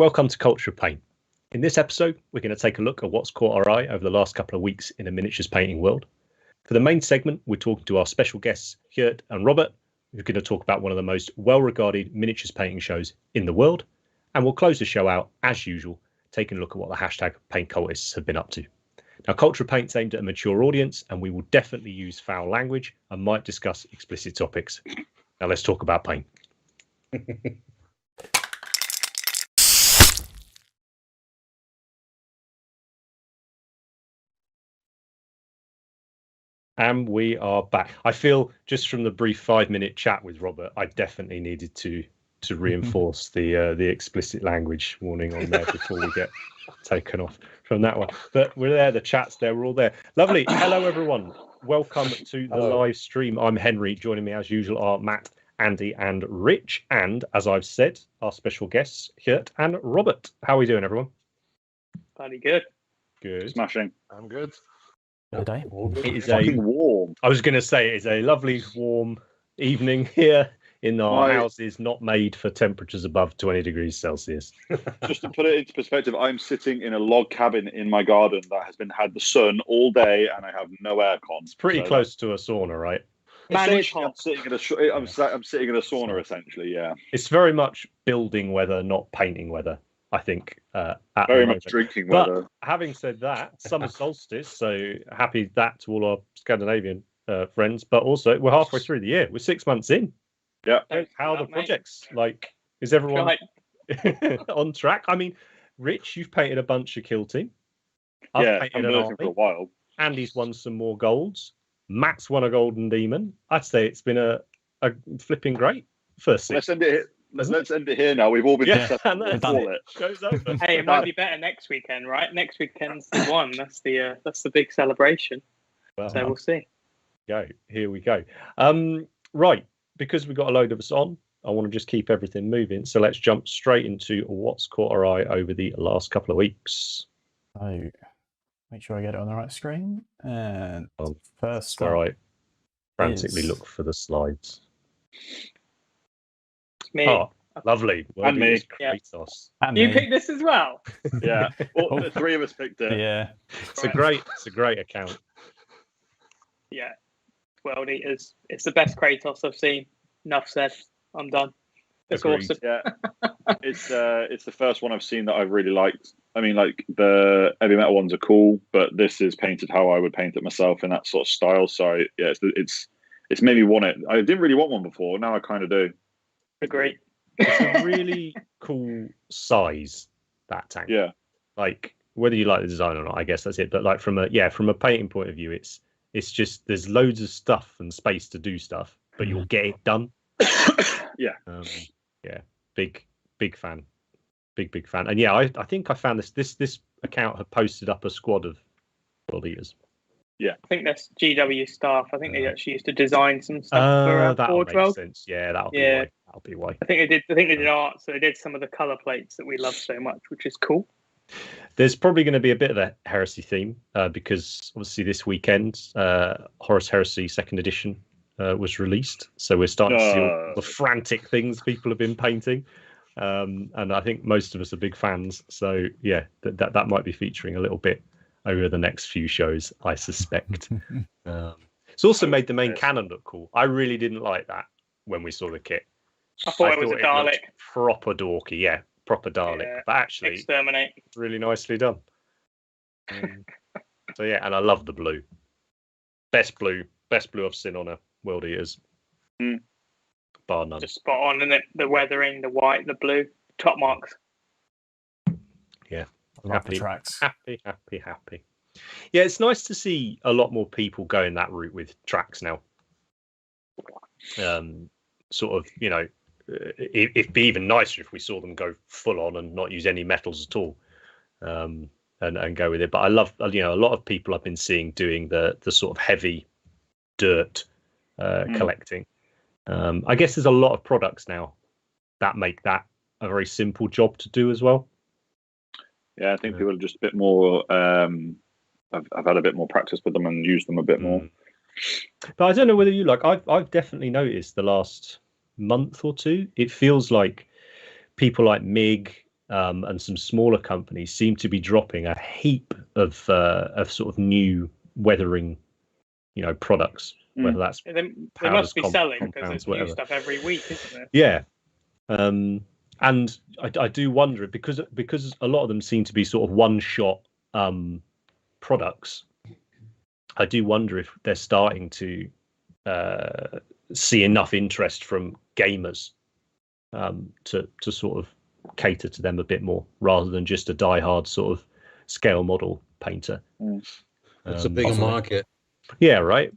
Welcome to Culture of Paint. In this episode, we're going to take a look at what's caught our eye over the last couple of weeks in the miniatures painting world. For the main segment, we're talking to our special guests, Gert and Robert, who are going to talk about one of the most well-regarded miniatures painting shows in the world. And we'll close the show out, as usual, taking a look at what the hashtag Paint Cultists have been up to. Now, Culture of Paint's aimed at a mature audience, and we will definitely use foul language and might discuss explicit topics. Now, let's talk about paint. And we are back. I feel just from the brief 5-minute chat with Robert, I definitely needed to reinforce the explicit language warning on there before we get taken off from that one. But we're there, the chat's there, we're all there. Lovely. Hello, everyone. Welcome to the live stream. I'm Henry. Joining me as usual are Matt, Andy, and Rich. And as I've said, our special guests, Gert and Robert. How are we doing, everyone? Bloody good. Good. Smashing. I'm good. It is warm. I was going to say it's a lovely warm evening here in our houses, not made for temperatures above 20 degrees Celsius. Just to put it into perspective, I'm sitting in a log cabin in my garden that has had the sun all day, and I have no aircon. It's pretty close to a sauna, right? I'm sitting in a sauna essentially. Yeah, it's very much building weather, not painting weather. I think very much drinking weather. But having said that, summer solstice, so happy that to all our Scandinavian friends. But also, we're halfway through the year. We're 6 months in. Yeah. How are the projects? Like, is everyone on track? I mean, Rich, you've painted a bunch of Kill Team. I've painted an army for a while. Andy's won some more golds. Matt's won a Golden Demon. I'd say it's been a flipping great first 6. Let's end it here. Let's end it here now. We've all been successful. Goes over. Hey, it might be better next weekend, right? Next weekend's the one. That's the big celebration. Well, so we'll see. Here we go. Right, because we've got a load of us on, I want to just keep everything moving. So let's jump straight into what's caught our eye over the last couple of weeks. So make sure I get it on the right screen. And first, all right. Frantically look for the slides. Me. Oh, lovely. And me. Kratos. And you me. picked this as well? Yeah. Well, the 3 of us picked it. Yeah. It's a great account. Yeah. World Eaters. It's the best Kratos I've seen. Enough said. I'm done. It's Agreed. awesome. Yeah. It's the first one I've seen that I've really liked. I mean, like the heavy metal ones are cool, but this is painted how I would paint it myself in that sort of style. So yeah, it's made me want it. I didn't really want one before. Now I kind of do. Agree. It's a really cool size, that tank. Yeah. Like whether you like the design or not, I guess that's it. But like from a painting point of view, it's just there's loads of stuff and space to do stuff, but you'll get it done. Yeah. Big fan. Big fan. And yeah, I think I found this account had posted up a squad of World Eaters. Yeah, I think that's GW staff. I think they actually used to design some stuff for Forge World. Sense. Yeah, that'll be why. I think they did art, so they did some of the color plates that we love so much, which is cool. There's probably going to be a bit of a heresy theme because obviously this weekend, Horus Heresy 2nd edition was released, so we're starting to see all the frantic things people have been painting, and I think most of us are big fans. So yeah, that might be featuring a little bit over the next few shows, I suspect. It's also made the main cannon look cool. I really didn't like that when we saw the kit. I thought it was a Dalek. Proper dorky, yeah, proper Dalek. Yeah, but actually, exterminate. Really nicely done. So yeah, and I love the blue. Best blue I've seen on a World Eaters. Bar none. Just spot on, isn't it? The weathering, the white, the blue, top marks. Yeah. Happy tracks. Happy. Yeah, it's nice to see a lot more people going that route with tracks now. Sort of, it'd be even nicer if we saw them go full on and not use any metals at all, and go with it. But I love, a lot of people I've been seeing doing the sort of heavy dirt collecting. I guess there's a lot of products now that make that a very simple job to do as well. Yeah, I think people are just a bit more. I've had a bit more practice with them and used them a bit more. But I don't know whether you like. I've definitely noticed the last month or two. It feels like people like Mig, and some smaller companies seem to be dropping a heap of sort of new weathering, products. Whether that's they must be selling because there's whatever. new stuff every week, isn't there? Yeah, and I do wonder because a lot of them seem to be sort of one-shot products. I do wonder if they're starting to see enough interest from gamers to sort of cater to them a bit more, rather than just a die-hard sort of scale model painter. It's a bigger market. Yeah, right.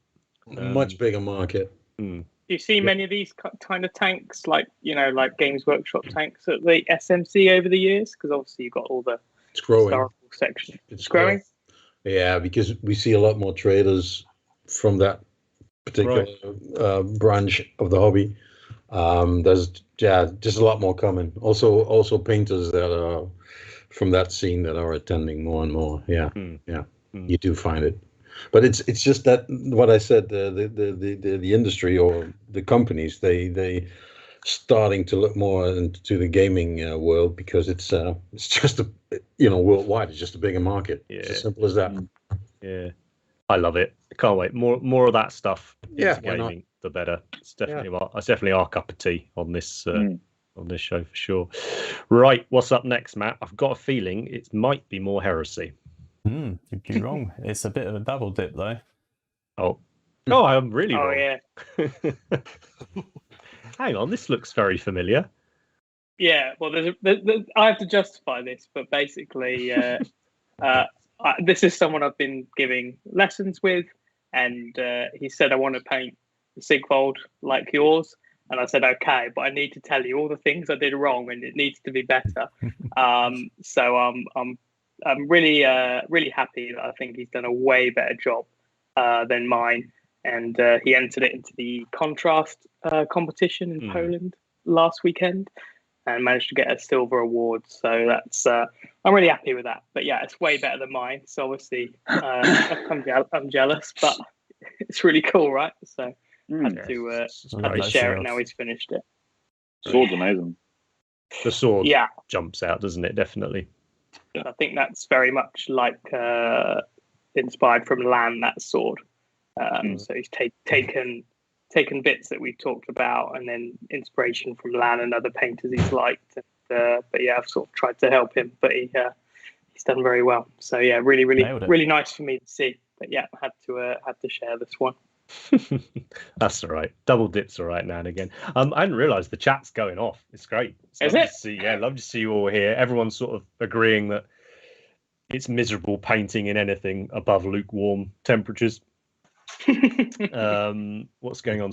Much bigger market. Do you see many of these kind of tanks, like Games Workshop tanks at the SMC over the years? Because obviously you've got all the historical section. It's growing. Yeah, because we see a lot more traders from that particular branch of the hobby. There's just a lot more coming. Also painters that are from that scene that are attending more and more. You do find it. But it's just that what I said, the industry or the companies, they starting to look more into the gaming world, because it's just worldwide, it's just a bigger market. It's as simple as that. Yeah, I love it. I can't wait. More of that stuff. Yeah, gaming, the better. It's definitely our cup of tea on this on this show for sure. Right, what's up next, Matt? I've got a feeling it might be more heresy. You'd be wrong. It's a bit of a double dip, though. Oh, I'm really wrong. Yeah. Hang on, this looks very familiar. Yeah, well, I have to justify this, but basically, this is someone I've been giving lessons with, and he said, I want to paint the Sigfold like yours. And I said, okay, but I need to tell you all the things I did wrong, and it needs to be better. So I'm really happy that I think he's done a way better job than mine. And he entered it into the contrast competition in Poland last weekend and managed to get a silver award. So that's I'm really happy with that. But yeah, it's way better than mine. So obviously I'm jealous, but it's really cool, right? So had to share it now he's finished it. Sword's amazing. The sword jumps out, doesn't it? Definitely. I think that's very much like inspired from Lan, that sword. So he's taken bits that we've talked about, and then inspiration from Lan and other painters he's liked. But yeah, I've sort of tried to help him, but he's done very well. So yeah, really nice for me to see. But yeah, I had to share this one. That's all right. Double dips all right now and again. I hadn't realised the chat's going off. It's great. Is it? Love to see you all here. Everyone's sort of agreeing that it's miserable painting in anything above lukewarm temperatures. What's going on?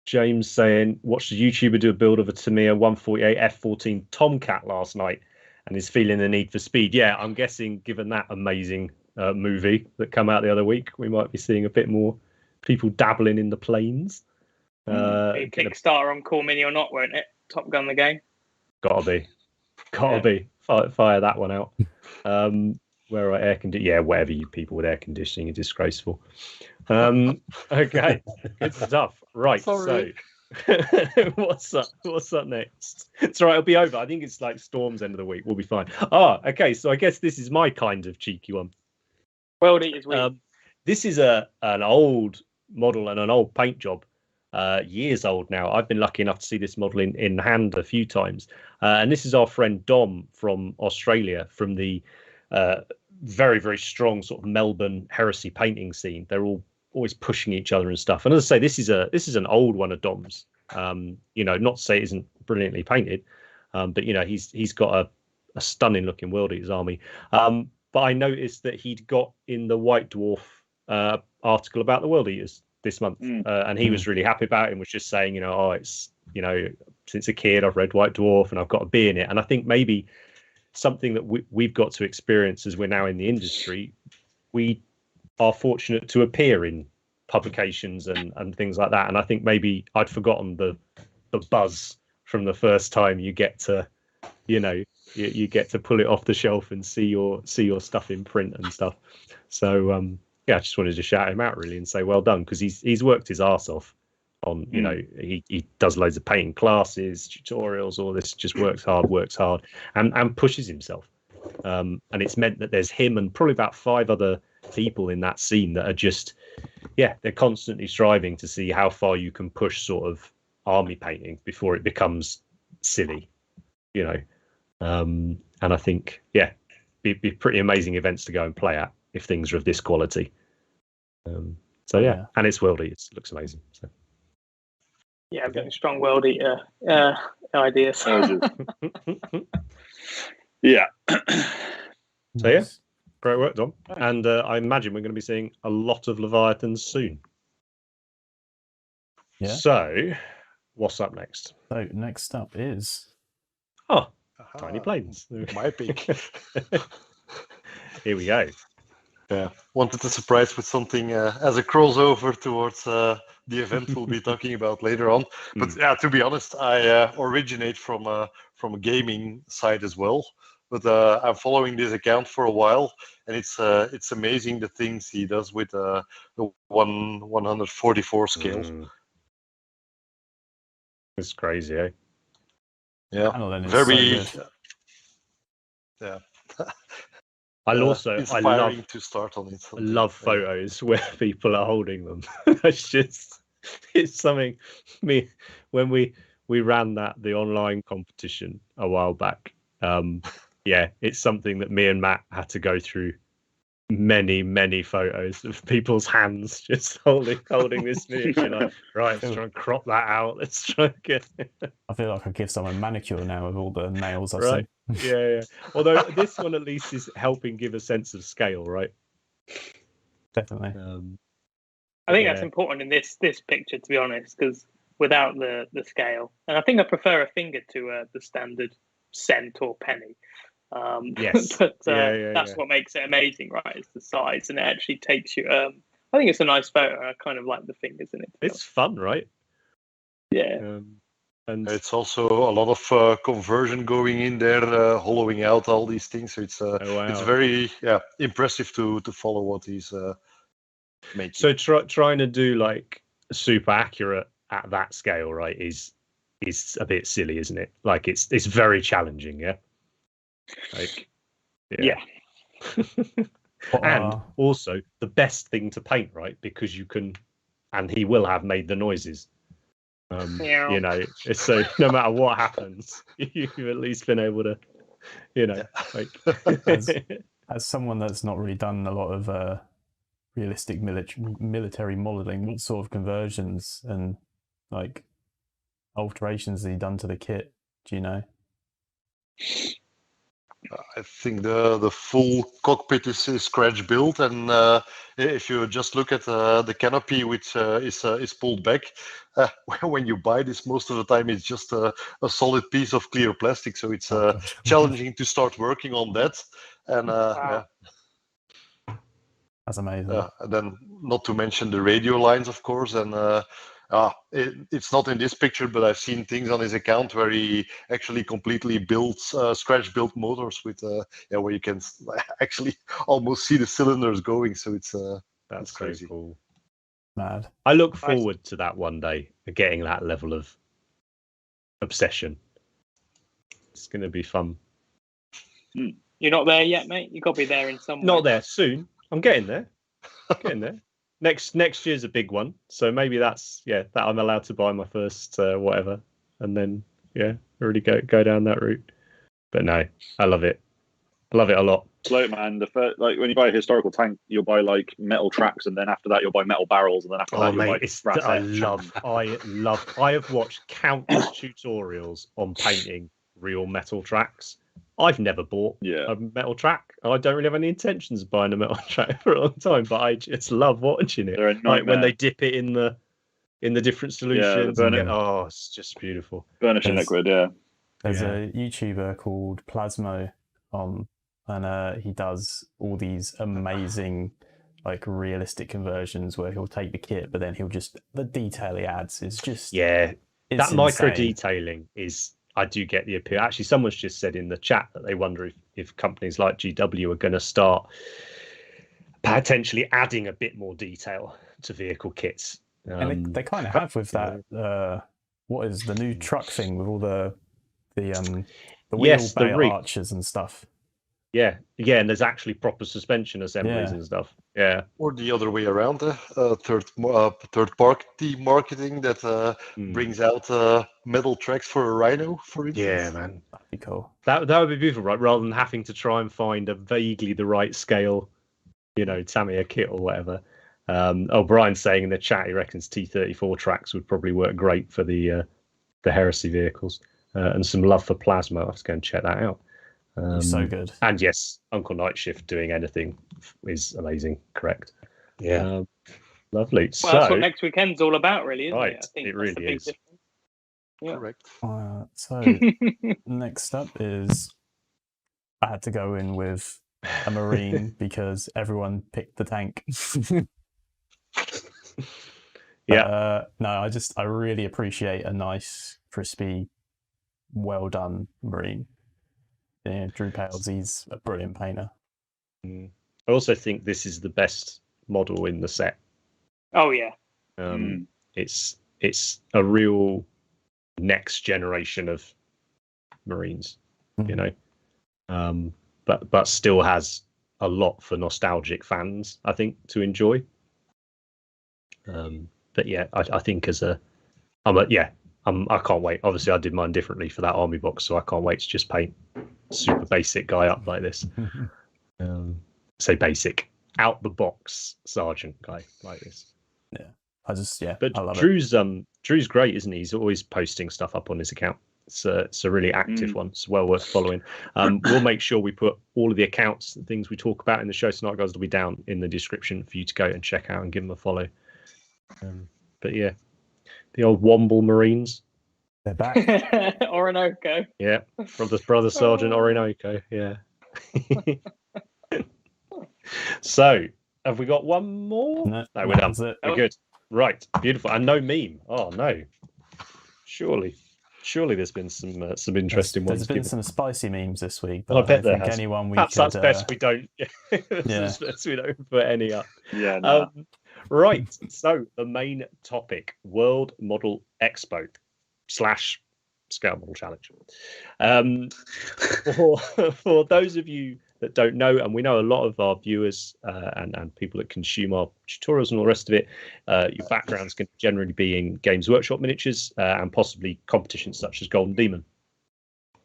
James saying, watched a YouTuber do a build of a Tamiya 148 F14 Tomcat last night and is feeling the need for speed. Yeah, I'm guessing given that amazing movie that came out the other week, we might be seeing a bit more people dabbling in the planes. Kickstarter on Core Mini or not, won't it? Top Gun the game. Gotta be. Fire that one out. Where are air conditioning? Yeah, whatever, you people with air conditioning are disgraceful. Okay, good stuff. Right, sorry. So what's up next? It's all right, it'll be over. I think it's like Storm's end of the week. We'll be fine. Okay, so I guess this is my kind of cheeky one. World Eaters Week. This is an old model and an old paint job, years old now. I've been lucky enough to see this model in hand a few times. And this is our friend Dom from Australia, from the very, very strong sort of Melbourne heresy painting scene. They're all always pushing each other and stuff. And as I say, this is an old one of Dom's. Not to say it isn't brilliantly painted, but he's got a stunning looking World Eaters army. But I noticed that he'd got in the White Dwarf article about the World Eaters this month, and he was really happy about it and was just saying, it's, since a kid I've read White Dwarf and I've got to be in it. And I think maybe something that we've got to experience as we're now in the industry, we are fortunate to appear in publications and things like that. And I think maybe I'd forgotten the buzz from the first time you get to, you get to pull it off the shelf and see your stuff in print and stuff. So I just wanted to shout him out really and say well done, because he's worked his arse off on, you know, he does loads of painting classes, tutorials, all this, just works hard and pushes himself. And it's meant that there's him and probably about 5 other people in that scene that are just, they're constantly striving to see how far you can push sort of army painting before it becomes silly, you know. And I think, be pretty amazing events to go and play at if things are of this quality. And it's worldy. It looks amazing. So. Yeah, I'm getting strong world eater ideas. Yeah. So great work, Dom. And I imagine we're going to be seeing a lot of Leviathans soon. Yeah. So, what's up next? So next up is tiny planes. My pick. Here we go. Yeah, wanted to surprise with something as a crossover towards the event we'll be talking about later on. But to be honest, I originate from a gaming side as well. But I'm following this account for a while, and it's amazing the things he does with the 144 scale. It's crazy, eh? Yeah, very. So yeah. Inspiring to start on it. I love photos where people are holding them. It's something. When we ran the online competition a while back. It's something that me and Matt had to go through many photos of people's hands just holding this miniature. Like, right, let's try and crop that out. Let's try and get. I feel like I give someone a manicure now with all the nails I've right. seen. Yeah. Although this one at least is helping give a sense of scale, right? Definitely. I think that's important in this picture, to be honest, because without the scale, and I think I prefer a finger to the standard cent or penny. Yes, but that's what makes it amazing, right? It's the size, and it actually takes you. I think it's a nice photo. I kind of like the fingers in it. It's fun, right? Yeah. And it's also a lot of conversion going in there, hollowing out all these things. So it's very impressive to follow what he's making. So trying to do like super accurate at that scale, right, is a bit silly, isn't it? Like it's very challenging, yeah. Like, yeah. And also the best thing to paint, right? Because you can, and he will have made the noises. You know, so no matter what happens, you've at least been able to, you know, like. As someone that's not really done a lot of realistic military modeling, what sort of conversions and like alterations has he done to the kit? Do you know? I think the full cockpit is scratch built, and if you just look at the canopy, which is pulled back, when you buy this, most of the time it's just a solid piece of clear plastic. So it's challenging to start working on that. And that's amazing. And then not to mention the radio lines, of course, and. It's not in this picture, but I've seen things on his account where he actually completely builds scratch-built motors with where you can actually almost see the cylinders going. So that's crazy. So cool. Mad. I look forward to that one day, getting that level of obsession. It's going to be fun. You're not there yet, mate. You got to be there in some way. Not there soon. I'm getting there. Next year's a big one, so maybe that I'm allowed to buy my first whatever, and then really go down that route. But no, I love it. I love it a lot. Slow man. The first, like when you buy a historical tank, you'll buy like metal tracks, and then after that you'll buy metal barrels, and then after that you'll buy brass I have watched countless tutorials on painting real metal tracks. I've never bought a metal track. I don't really have any intentions of buying a metal track for a long time, but I just love watching it. Like when they dip it in the different solutions. It's just beautiful. Burnishing liquid, There's a YouTuber called Plasmo and he does all these amazing like realistic conversions where he'll take the kit, but then the detail he adds is just that micro detailing is. I do get the appeal. Actually, someone's just said in the chat that they wonder if companies like GW are going to start potentially adding a bit more detail to vehicle kits. And they kind of have with that. What is the new truck thing with all the wheel arches and stuff? Yeah, and there's actually proper suspension assemblies and stuff. Yeah, or the other way around, third party marketing that brings out metal tracks for a Rhino, for instance. Yeah, man, that'd be cool. That would be beautiful, right? Rather than having to try and find a vaguely the right scale, Tamiya kit or whatever. Brian's saying in the chat he reckons T34 tracks would probably work great for the Heresy vehicles, and some love for plasma. I'll have to go and check that out. So good. And yes, Uncle Nightshift doing anything is amazing. Correct. Yeah. Lovely. Well, so that's what next weekend's all about, really, isn't right, it? I think it really is. Yeah. Correct. So next up is I had to go in with a Marine because everyone picked the tank. Yeah. No, I really appreciate a nice, crispy, well done Marine. Yeah, Drew Pales, he's a brilliant painter. I also think this is the best model in the set. Oh yeah. It's a real next generation of Marines, but still has a lot for nostalgic fans, I think, to enjoy. But yeah, I think I can't wait. Obviously, I did mine differently for that army box, so I can't wait to just paint super basic guy up like this. Say basic, out the box sergeant guy like this. Yeah, But I love Drew's great, isn't he? He's always posting stuff up on his account. It's a really active one. It's well worth following. We'll make sure we put all of the accounts and things we talk about in the show tonight, guys, will be down in the description for you to go and check out and give them a follow. But yeah, the old Womble Marines. They're back. Orinoco. Yeah, from the brother Sergeant Orinoco. Yeah. So, have we got one more? No, we're done. We're good. Right, beautiful. And no meme. Oh no. Surely there's been some interesting ones. There's been some spicy memes this week, but I bet there think has. anyone we Perhaps could, that's best we don't. That's best we don't put any up. Yeah. Nah. Right. So the main topic: World Model Expo / Scale Model Challenge. For those of you that don't know, and we know a lot of our viewers and people that consume our tutorials and all the rest of it, your backgrounds can generally be in Games Workshop miniatures and possibly competitions such as Golden Demon.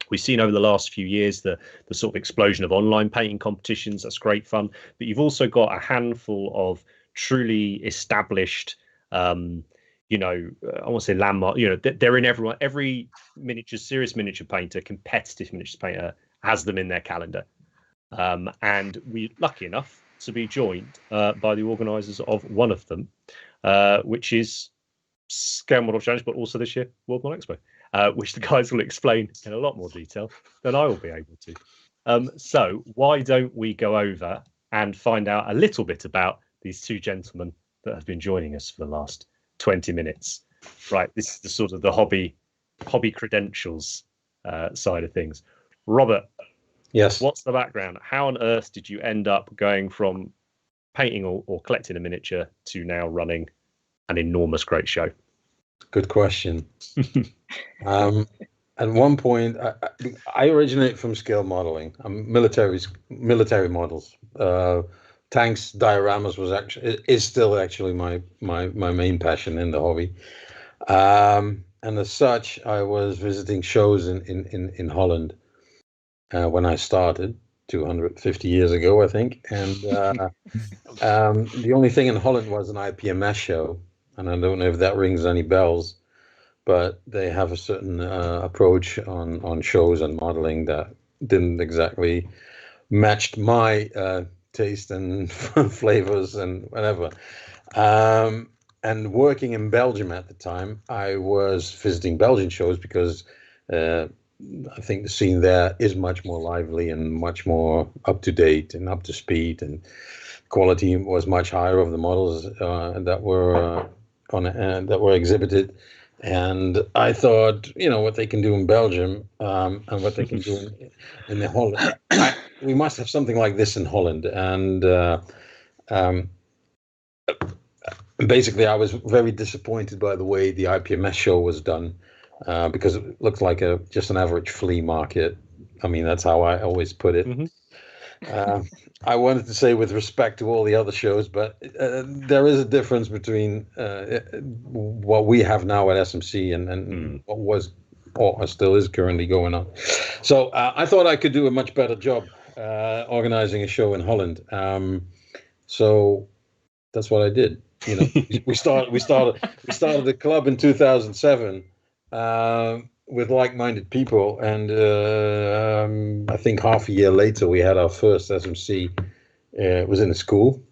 We've seen over the last few years the sort of explosion of online painting competitions. That's great fun. But you've also got a handful of truly established, I want to say landmark, they're in every serious miniature painter, competitive miniature painter has them in their calendar. And we're lucky enough to be joined by the organisers of one of them, which is Scale Model Challenge, but also this year World Model Expo, which the guys will explain in a lot more detail than I will be able to. So why don't we go over and find out a little bit about these two gentlemen that have been joining us for the last 20 minutes. Right, this is the sort of the hobby credentials side of things. Robert, Yes. What's the background? How on earth did you end up going from painting or collecting a miniature to now running an enormous great show? Good question. At one point, I originate from scale modeling. Military models. Tanks, dioramas is still actually my main passion in the hobby. And as such, I was visiting shows in Holland when I started 250 years ago, I think. And the only thing in Holland was an IPMS show, and I don't know if that rings any bells, but they have a certain approach on shows and modeling that didn't exactly matched my taste and flavors and whatever. And working in Belgium at the time, I was visiting Belgian shows because I think the scene there is much more lively and much more up to date and up to speed, and quality was much higher of the models that were exhibited. And I thought, what they can do in Belgium and what they can do in the Holland. We must have something like this in Holland. And basically, I was very disappointed by the way the IPMS show was done, because it looked like just an average flea market. I mean, that's how I always put it. I wanted to say with respect to all the other shows, but there is a difference between what we have now at SMC and what was or still is currently going on. So I thought I could do a much better job organizing a show in Holland. So that's what I did. You know, we started the club in 2007 with like-minded people, and I think half a year later we had our first SMC. It was in a school,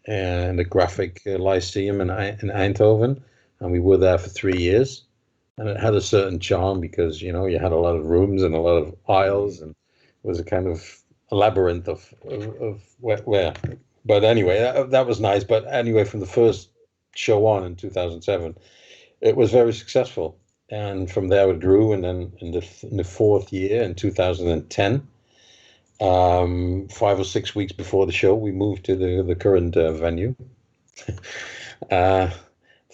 and the Graphic Lyceum in Eindhoven, and we were there for 3 years, and it had a certain charm because you had a lot of rooms and a lot of aisles, and it was a kind of a labyrinth of where. But anyway, that was nice. But anyway, from the first show on in 2007, it was very successful. And from there it grew. And then in the fourth year, in 2010, 5 or 6 weeks before the show, we moved to the current venue. For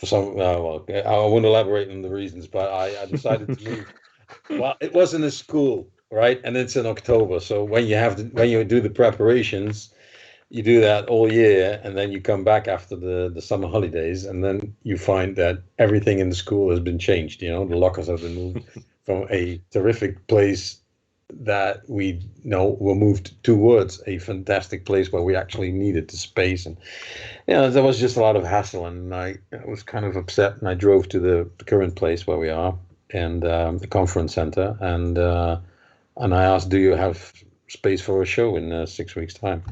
some, well, I won't elaborate on the reasons, but I decided to move. Well, it was in a school, right? And it's in October. So when you do the preparations, you do that all year, and then you come back after the summer holidays, and then you find that everything in the school has been changed. The lockers have been moved from a terrific place that we were moved towards a fantastic place where we actually needed the space. And there was just a lot of hassle, and I was kind of upset, and I drove to the current place where we are, and the conference center, and I asked, do you have space for a show in 6 weeks' time?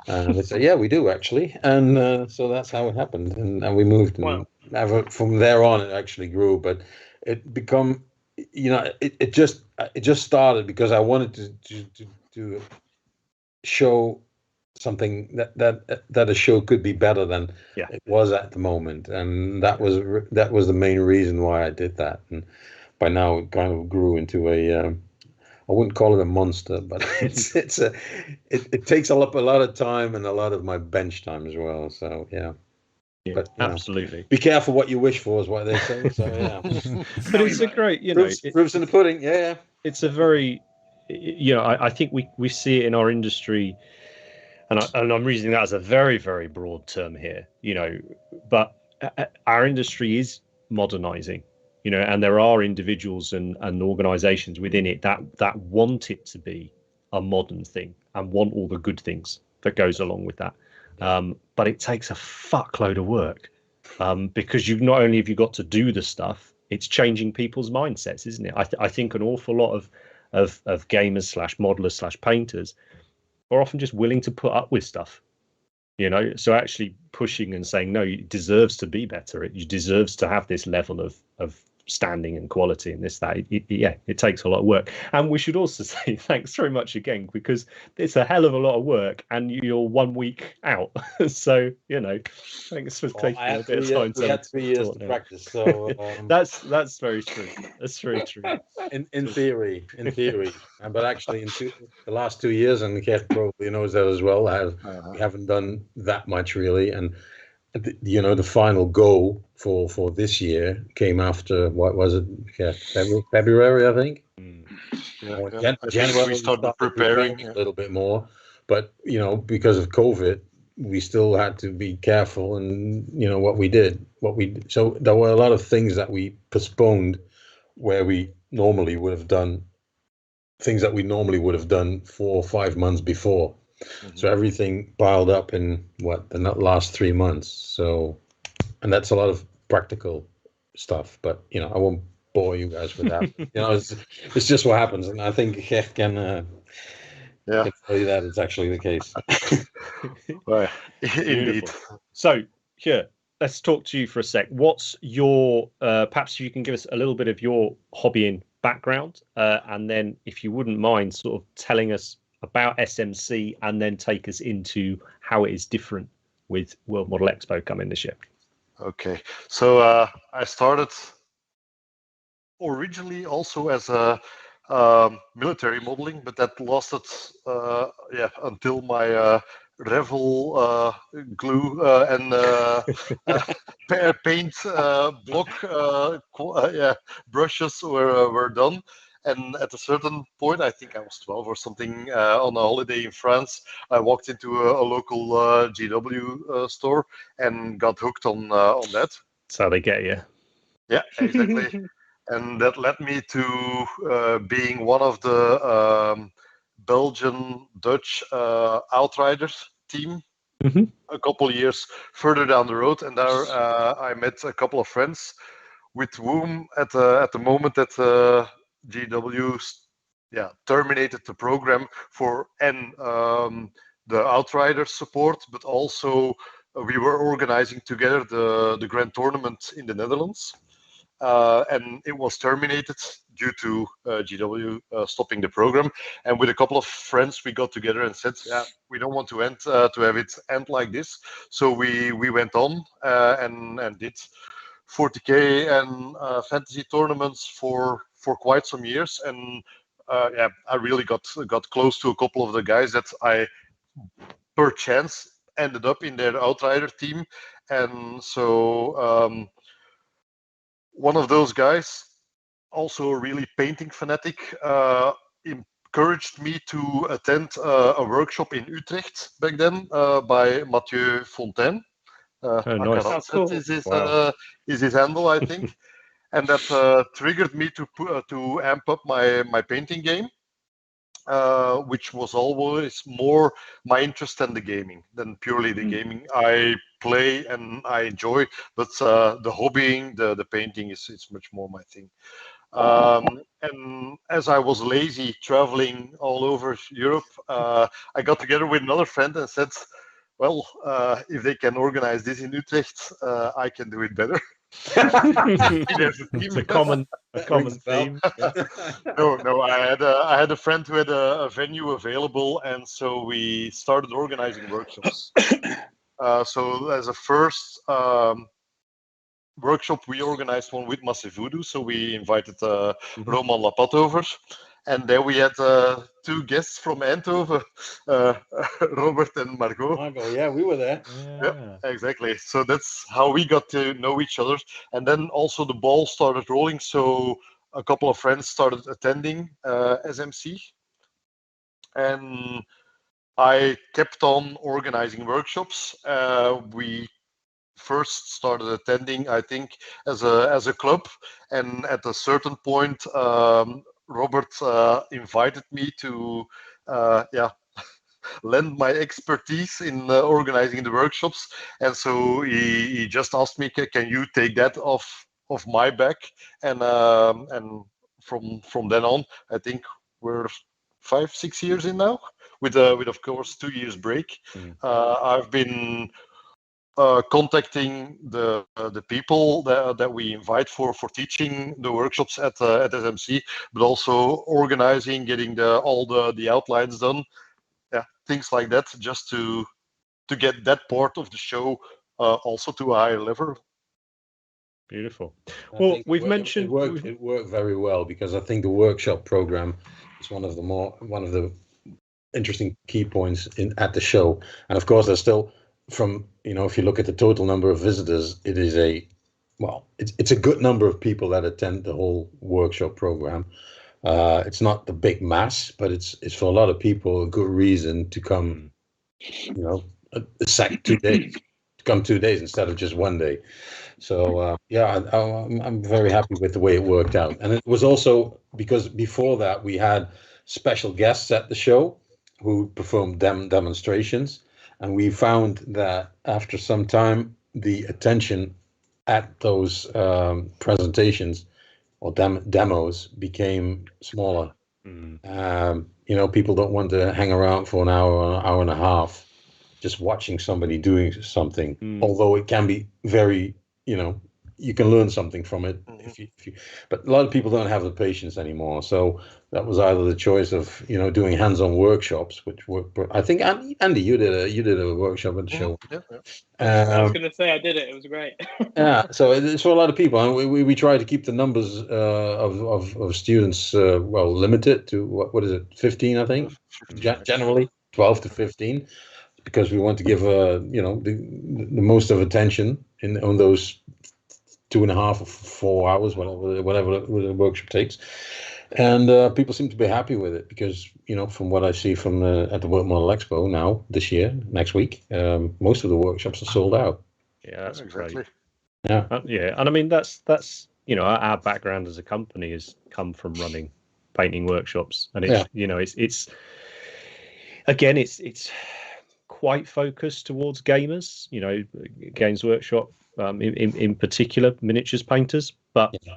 And they said, yeah, we do actually. And so that's how it happened. And we moved. And from there on, it actually grew. But it become, it just started because I wanted to show something that a show could be better than it was at the moment. And that was the main reason why I did that. And by now it kind of grew into I wouldn't call it a monster, but it takes up a lot of time and a lot of my bench time as well. So yeah, but absolutely. Be careful what you wish for, is what they say. So yeah, but it's a great, proofs in the pudding. Yeah, it's a very, I think we see it in our industry, and I'm using that as a very, very broad term here. But our industry is modernizing. And there are individuals and organizations within it that want it to be a modern thing and want all the good things that goes along with that. But it takes a fuckload of work because you've not only have you got to do the stuff, it's changing people's mindsets, isn't it? I think an awful lot of gamers / modelers / painters are often just willing to put up with stuff. So actually pushing and saying, no, it deserves to be better. It deserves to have this level of standing and quality and this, that. It takes a lot of work. And we should also say thanks very much again, because it's a hell of a lot of work and you're 1 week out. So, thanks for taking a bit of time. We had 3 years to practice. So that's very true. That's very true. In theory. But actually in the last 2 years, and Gert probably knows that as well, we haven't done that much really. And the final go for this year came after, what was it? February, I think. January we started preparing a little bit more, but because of COVID, we still had to be careful. And what we did. So there were a lot of things that we postponed, where we normally would have done things that we normally would have done 4 or 5 months before. Mm-hmm. So everything piled up in the last 3 months. So, and that's a lot of practical stuff, but I won't bore you guys with that. It's just what happens, and I think Gert can tell you that it's actually the case. Well, indeed. So here, let's talk to you for a sec. What's your perhaps you can give us a little bit of your hobbying background, and then if you wouldn't mind sort of telling us about SMC and then take us into how it is different with World Model Expo coming this year. Okay, so I started originally also as a military modeling, but that lasted until my Revel glue and paint block brushes were done. And at a certain point, I think I was 12 or something, on a holiday in France, I walked into a local GW store and got hooked on that. That's how they get you. Yeah, exactly. And that led me to being one of the Belgian Dutch Outriders team. Mm-hmm. A couple of years further down the road, and there I met a couple of friends with whom at the moment that GW terminated the program for the Outriders support, but also we were organizing together the Grand Tournament in the Netherlands. And it was terminated due to GW stopping the program. And with a couple of friends, we got together and said, "Yeah, we don't want to have it end like this." So we went on and did 40K and fantasy tournaments for quite some years. And I really got close to a couple of the guys that I, per chance, ended up in their Outrider team. And so one of those guys, also a really painting fanatic, encouraged me to attend a workshop in Utrecht back then by Mathieu Fontaine. Nice. Oh, cool. Is Wow. his handle, I think. And that triggered me to amp up my painting game, which was always more my interest than the gaming, than purely the gaming. I play and I enjoy, but the hobbying, the painting is much more my thing. And as I was lazy traveling all over Europe, I got together with another friend and said, well, if they can organize this in Utrecht, I can do it better. It's a common theme. No, I had a friend who had a venue available, and so we started organizing workshops. So as a first workshop, we organized one with Massive Voodoo. So we invited Roman Lapat over, and there we had two guests from Eindhoven, Robert and Margot. Yeah, we were there. Yeah, exactly. So that's how we got to know each other. And then also the ball started rolling. So a couple of friends started attending SMC. And I kept on organizing workshops. We first started attending, I think, as a club. And at a certain point, Robert invited me to lend my expertise in organizing the workshops, and so he just asked me, "Can you take that off my back?" And from then on, I think we're 5-6 years in now, with of course 2 years break. I've been contacting the people that we invite for teaching the workshops at SMC, but also organizing, getting all the outlines done. Yeah, things like that, just to get that part of the show also to a higher level. Beautiful. Well, we've mentioned it worked very well, because I think the workshop program is one of the interesting key points at the show. And of course, there's still, from if you look at the total number of visitors, it is it's a good number of people that attend the whole workshop program. It's not the big mass, but it's for a lot of people a good reason to come. A second 2 days, to come 2 days instead of just 1 day. So I'm very happy with the way it worked out. And it was also because before that we had special guests at the show who performed demonstrations, and we found that after some time the attention at those presentations or demos became smaller. People don't want to hang around for an hour and a half just watching somebody doing something, although it can be very, you can learn something from it. But a lot of people don't have the patience anymore. So that was either the choice of, doing hands-on workshops, which were, I think, Andy, you did a workshop at the show. I was going to say I did it. It was great. Yeah, so it's for a lot of people, and we try to keep the numbers of students limited to what is it, 15, I think, generally 12 to 15. because we want to give the most of attention on those 2.5 or 4 hours, whatever the workshop takes. And people seem to be happy with it because, from what I see from at the World Model Expo now this year, next week, most of the workshops are sold out. Yeah, that's exactly. great. Yeah, yeah, and I mean that's our background as a company has come from running painting workshops, and it's again it's quite focused towards gamers. Games Workshop in particular, miniatures painters, but. Yeah.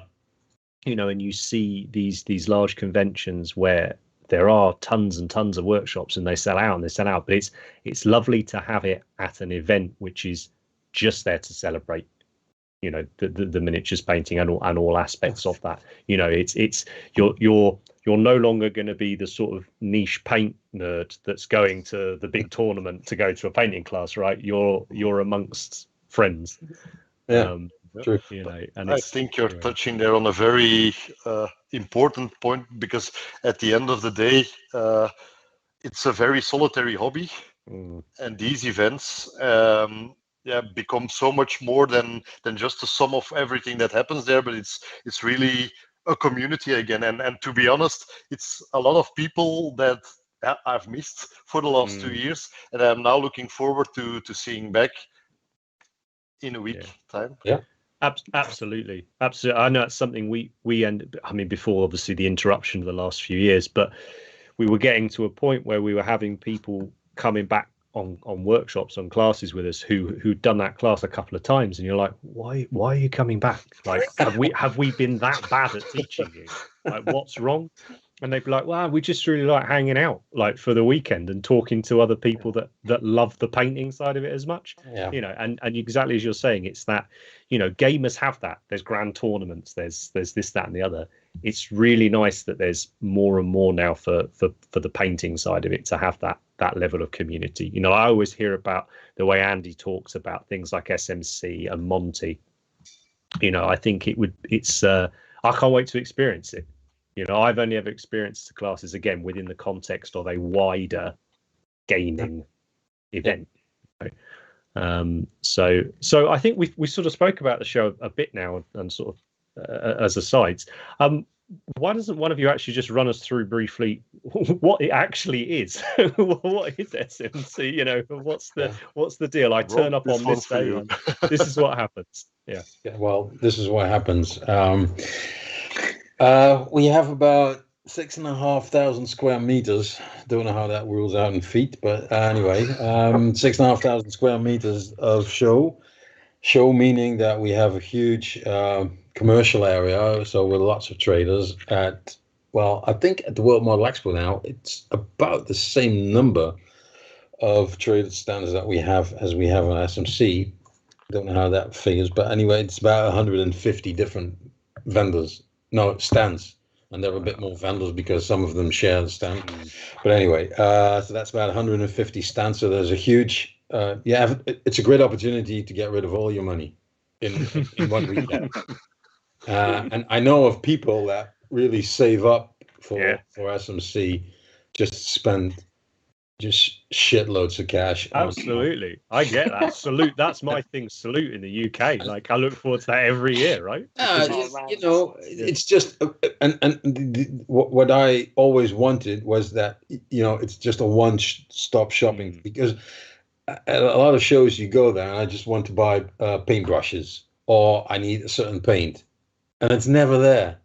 And you see these large conventions where there are tons and tons of workshops and they sell out, but it's lovely to have it at an event which is just there to celebrate the miniatures painting and all aspects of that. It's you're no longer going to be the sort of niche paint nerd that's going to the big tournament to go to a painting class, right? You're amongst friends. Yeah. True. And I think you're touching there on a very important point, because at the end of the day, it's a very solitary hobby, and these events become so much more than just the sum of everything that happens there. But it's really a community again, and to be honest, it's a lot of people that I've missed for the last 2 years, and I'm now looking forward to seeing back in a week time. Yeah. Absolutely. I know it's something we ended. I mean, before obviously the interruption of the last few years, but we were getting to a point where we were having people coming back on workshops, on classes with us who'd done that class a couple of times, and you're like, why are you coming back? Like, have we been that bad at teaching you? Like, what's wrong? And they'd be like, well, we just really like hanging out, like, for the weekend and talking to other people that love the painting side of it as much. Yeah. And exactly as you're saying, it's that, gamers have that. There's grand tournaments, there's this, that, and the other. It's really nice that there's more and more now for the painting side of it to have that level of community. I always hear about the way Andy talks about things like SMC and Monty. I think I can't wait to experience it. I've only ever experienced the classes, again, within the context of a wider gaming event. So I think we sort of spoke about the show a bit now, and sort of as asides. Why doesn't one of you actually just run us through briefly what it actually is? What is SMC? What's the deal? I turn up on this day, and this is what happens. Yeah. Well, this is what happens. We have about 6,500 square meters. Don't know how that rules out in feet, but anyway, 6,500 square meters of show meaning that we have a huge commercial area, so with lots of traders I think at the World Model Expo now, it's about the same number of traded stands that we have as we have on SMC. Don't know how that figures, but anyway, it's about 150 different stands, and there are a bit more vendors because some of them share the stand. But anyway, so that's about 150 stands. So there's a huge, it's a great opportunity to get rid of all your money in one weekend. And I know of people that really save up for SMC, just spend shitloads of cash. Absolutely. I get that. Salute. That's my thing. Salute in the UK. Like, I look forward to that every year, right? It's just, what I always wanted was that, it's just a one-stop shopping, because at a lot of shows you go there and I just want to buy paintbrushes, or I need a certain paint, and it's never there.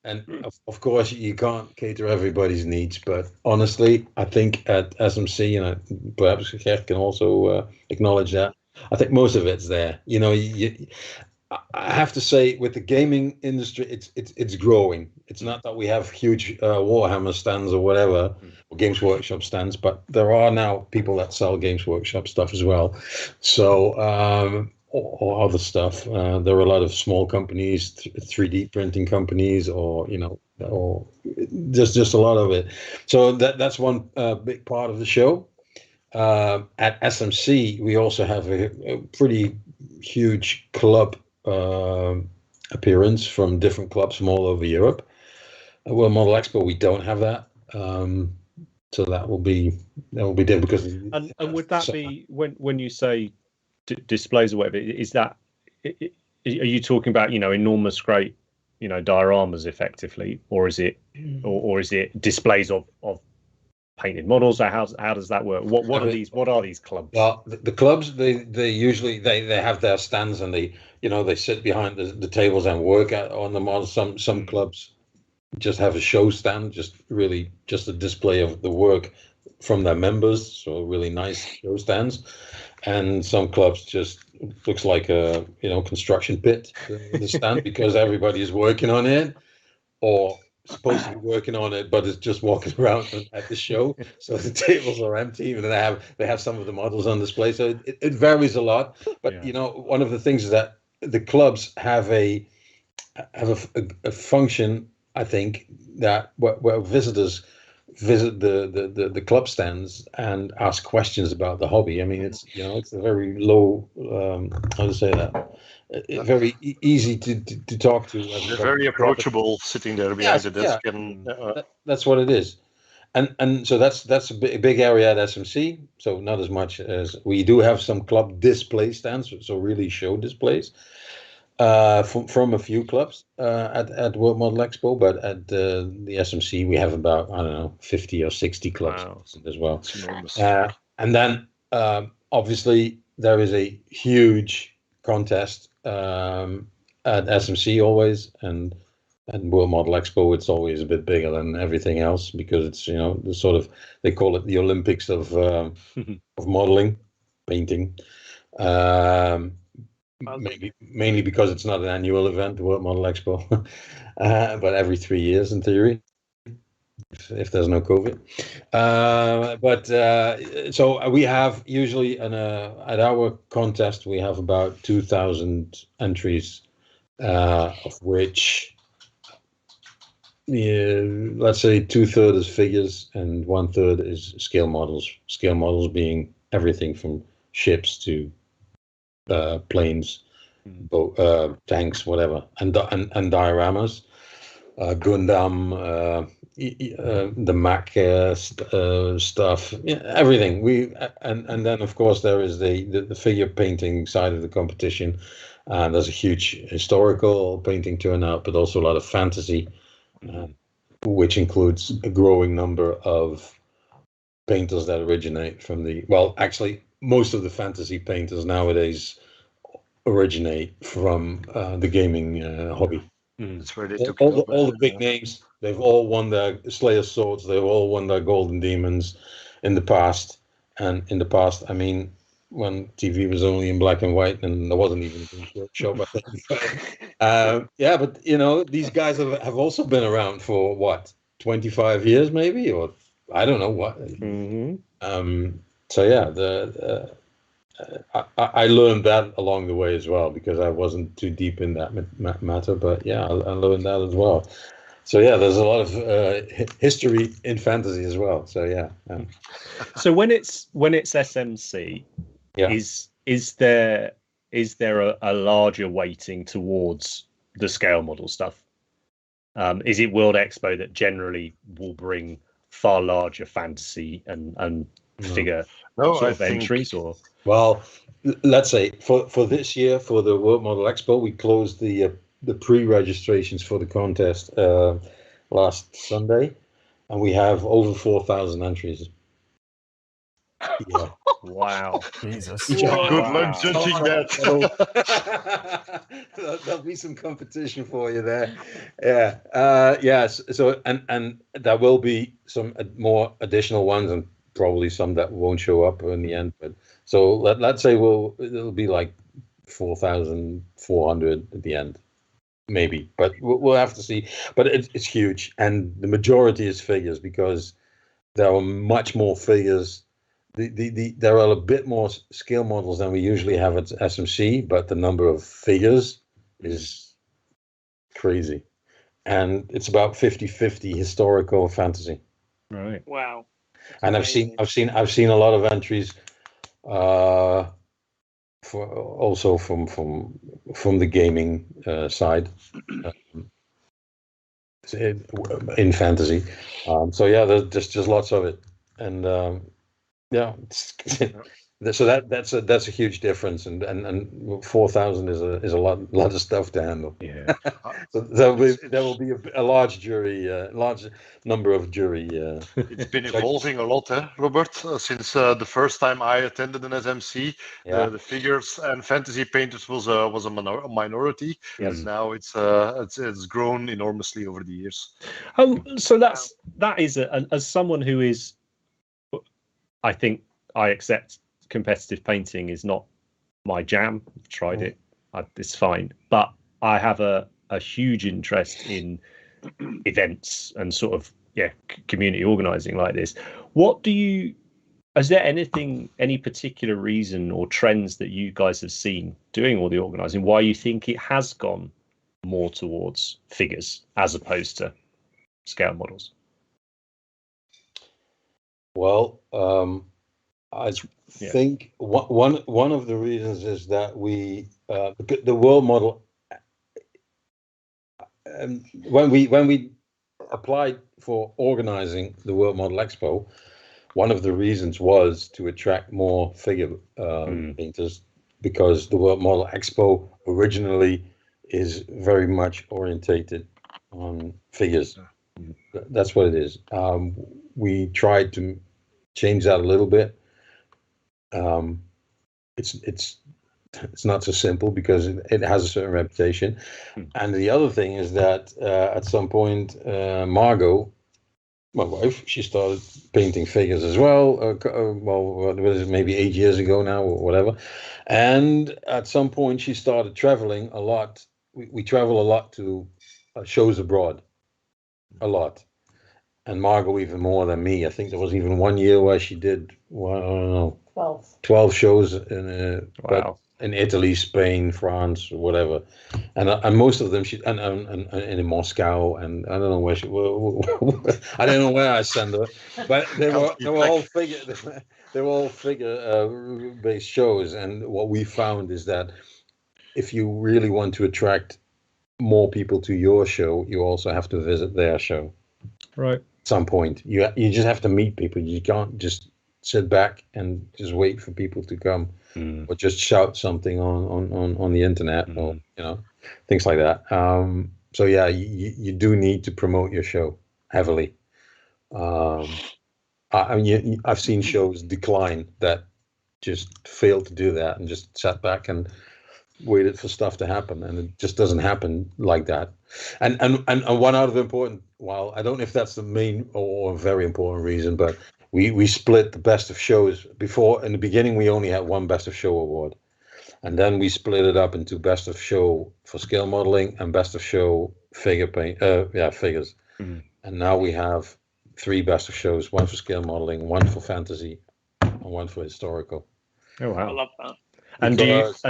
And of course, you can't cater everybody's needs, but honestly, I think at SMC, and perhaps Gert can also acknowledge that, I think most of it's there. I have to say, with the gaming industry, it's growing. It's not that we have huge Warhammer stands or whatever, or Games Workshop stands, but there are now people that sell Games Workshop stuff as well. So, or other stuff. There are a lot of small companies, 3D printing companies, or there's just a lot of it. So that's one big part of the show. At SMC, we also have a pretty huge club appearance from different clubs from all over Europe. At World Model Expo, we don't have that. So that will be different because. And would that be when you say displays or whatever? Is that are you talking about enormous, great dioramas effectively, or is it displays of painted models? How does that work? What are these clubs? Well, the clubs they usually they have their stands and they sit behind the tables and work on the models. Some clubs just have a show stand, just a display of the work from their members, so really nice show stands. And some clubs just looks like a construction pit, the stand, because everybody is working on it or supposed to be working on it, but it's just walking around at the show. So the tables are empty, and they have some of the models on display. So it varies a lot. But one of the things is that the clubs have a function, I think, that where visitors visit the club stands and ask questions about the hobby. I mean, it's a very low, how to say that, very easy to talk to. They're very approachable, sitting there behind the desk, and that's what it is. And so that's a big area at SMC. So not as much as we do have some club display stands, so really show displays. From a few clubs at World Model Expo, but at the SMC we have about 50 or 60 clubs as well. And then obviously there is a huge contest at SMC always, and World Model Expo it's always a bit bigger than everything else because it's the sort of, they call it the Olympics of modeling, painting. Mainly because it's not an annual event, the World Model Expo, but every 3 years in theory, if there's no COVID. So we have usually at our contest we have about 2,000 entries, of which let's say 2/3 is figures and 1/3 is scale models. Scale models being everything from ships to planes, tanks, whatever, and dioramas, Gundam, the Mac stuff, everything. And then of course there is the figure painting side of the competition, and there's a huge historical painting turnout, but also a lot of fantasy, which includes a growing number of painters that originate from actually most of the fantasy painters nowadays originate from the gaming hobby. That's where they took all the big names. They've all won their Slayer swords. They've all won their Golden Demons in the past. And in the past, I mean, when TV was only in black and white, and there wasn't even a workshop, I think. But these guys have also been around for what, 25 years maybe, or I don't know what. So yeah, I learned that along the way as well, because I wasn't too deep in that matter. But yeah, I learned that as well. So yeah, there's a lot of history in fantasy as well. So yeah. So when it's SMC, is there a larger weighting towards the scale model stuff? Is it World Expo that generally will bring far larger fantasy and figure sort of entries, or? Well, let's say for this year, for the World Model Expo, we closed the pre-registrations for the contest last Sunday, and we have over 4,000 entries. Yeah. Wow. Jesus. Good luck judging that. There'll be some competition for you there. Yeah. Yes. So and there will be some more additional ones, and probably some that won't show up in the end. But so let's say it'll be like 4,400 at the end, maybe. But we'll have to see. But it's huge, and the majority is figures, because there are much more figures. There are a bit more scale models than we usually have at SMC, but the number of figures is crazy, and it's about 50-50 historical fantasy. Right. Wow. And I've seen a lot of entries, for also from the gaming side, in fantasy. So yeah, there's just lots of it. and yeah, so that's a huge difference, and 4,000 is a lot of stuff to handle. Yeah. So there will be a large jury, large number of jury. It's been evolving a lot, Robert, since the first time I attended an SMC. Yeah. The figures and fantasy painters was a minority. Yes. And now it's grown enormously over the years. So that is as someone who is, I think I accept competitive painting is not my jam. I've tried it, it's fine, but I have a huge interest in events and sort of community organizing like this. Is there any particular reason or trends that you guys have seen doing all the organizing, why you think it has gone more towards figures as opposed to scale models? Well, I think one of the reasons is that the World Model, when we applied for organizing the World Model Expo, one of the reasons was to attract more figure painters, because the World Model Expo originally is very much orientated on figures. That's what it is. We tried to change that a little bit. It's not so simple because it has a certain reputation. And the other thing is that at some point, Margot, my wife, she started painting figures as well. What was it, maybe 8 years ago now or whatever. And at some point, she started traveling a lot. We travel a lot to shows abroad, a lot. And Margot even more than me. I think there was even 1 year where she did, I don't know, 12 shows in Italy, Spain, France, whatever, and most of them and in Moscow, and I don't know where I don't know where I send her, but they were all figure based shows. And what we found is that if you really want to attract more people to your show, you also have to visit their show. Right. At some point, you just have to meet people. You can't just sit back and just wait for people to come, or just shout something on the internet, or things like that. So yeah, you do need to promote your show heavily. I mean, I've seen shows decline that just failed to do that and just sat back and waited for stuff to happen, and it just doesn't happen like that. And one other important, well, I don't know if that's the main or very important reason, but we split the best of shows. Before, in the beginning, we only had one best of show award, and then we split it up into best of show for scale modeling and best of show figure paint, figures. And now we have 3 best of shows: one for scale modeling, one for fantasy, and one for historical. Oh wow, I love that. And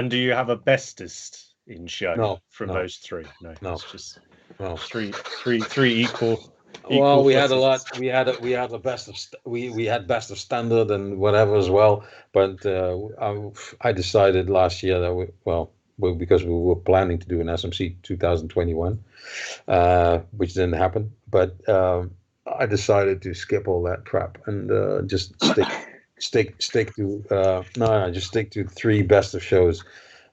do you have a bestest in show from those 3? No, it's just three equal. Well, we had a lot. We had a best of we had best of standard and whatever as well. But I decided last year that because we were planning to do an SMC 2021, which didn't happen. But I decided to skip all that crap and just stick to just stick to 3 best of shows,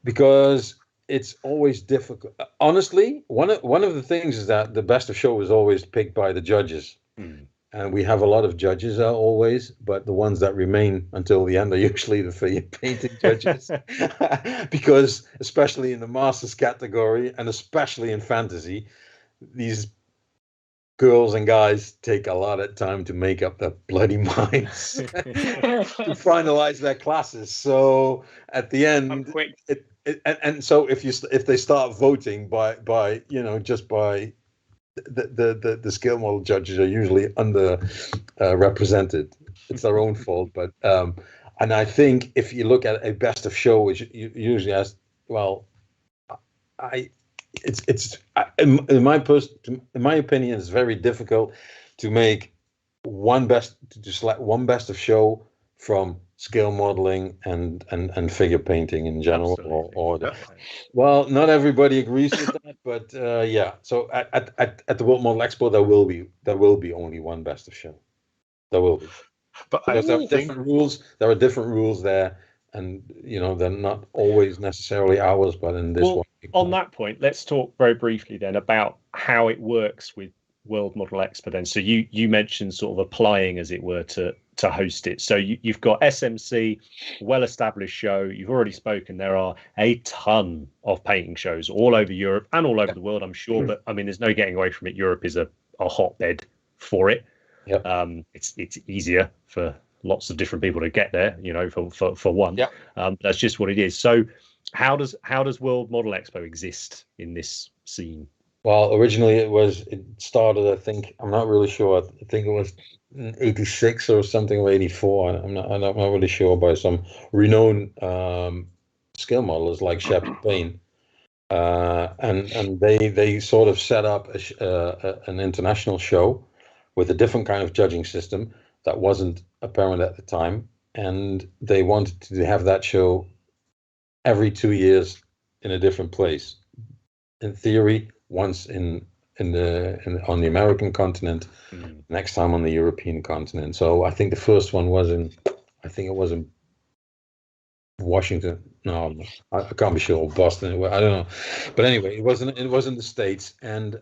because it's always difficult. Honestly, one of the things is that the best of show is always picked by the judges, and we have a lot of judges always, but the ones that remain until the end are usually the figure painting judges, because especially in the masters category and especially in fantasy, these girls and guys take a lot of time to make up their bloody minds to finalize their classes. So at the end, and so if they start voting by just by the skill model judges are usually under represented. It's their own fault, but and I think if you look at a best of show, which usually has, well, in my opinion, it's very difficult to make select one best of show from scale modeling and figure painting in general. Well, not everybody agrees with that, but yeah. So at the World Model Expo, there will be only one best of show. There will be. But because there are different rules. There are different rules there, and they're not always necessarily ours. But in this one, on that point, let's talk very briefly then about how it works with World Model Expo. Then, so you mentioned sort of applying, as it were, to host it. So you've got SMC, well-established show. You've already spoken. There are a ton of painting shows all over Europe and all over the world, I'm sure. But I mean, there's no getting away from it. Europe is a hotbed for it. Yep. It's easier for lots of different people to get there, for one. Yep. That's just what it is. So how does World Model Expo exist in this scene? Well, originally it started, I think, I'm not really sure. I think it was in 86 or something, or 84. I'm not really sure, by some renowned scale modelers like Shep Payne. And they sort of set up an international show with a different kind of judging system that wasn't apparent at the time. And they wanted to have that show every 2 years in a different place. In theory, once on the American continent, next time on the European continent. So I think the first one was in Washington. No, I can't be sure. Boston. I don't know. But anyway, it wasn't the States, and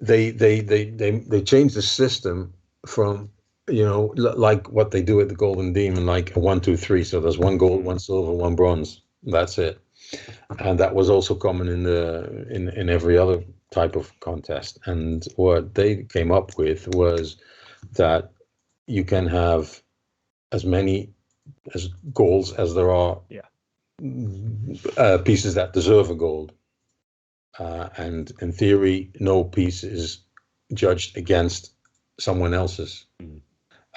they changed the system from like what they do at the Golden Demon, like a 1, 2, 3. So there's one gold, one silver, one bronze. That's it. And that was also common in every other type of contest. And what they came up with was that you can have as many as golds as there are pieces that deserve a gold. And in theory, no piece is judged against someone else's.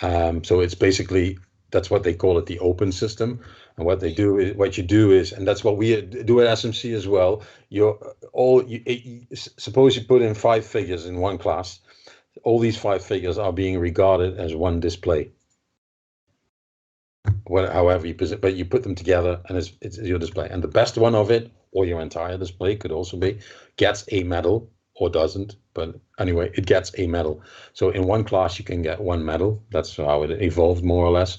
So it's basically, that's what they call it, the open system. And what you do is, and that's what we do at SMC as well. Suppose you put in 5 figures in one class. All these 5 figures are being regarded as one display. However you present, but you put them together, and it's your display. And the best one of it, or your entire display, could also be, gets a medal or doesn't. But anyway, it gets a medal. So in one class, you can get 1 medal. That's how it evolved, more or less.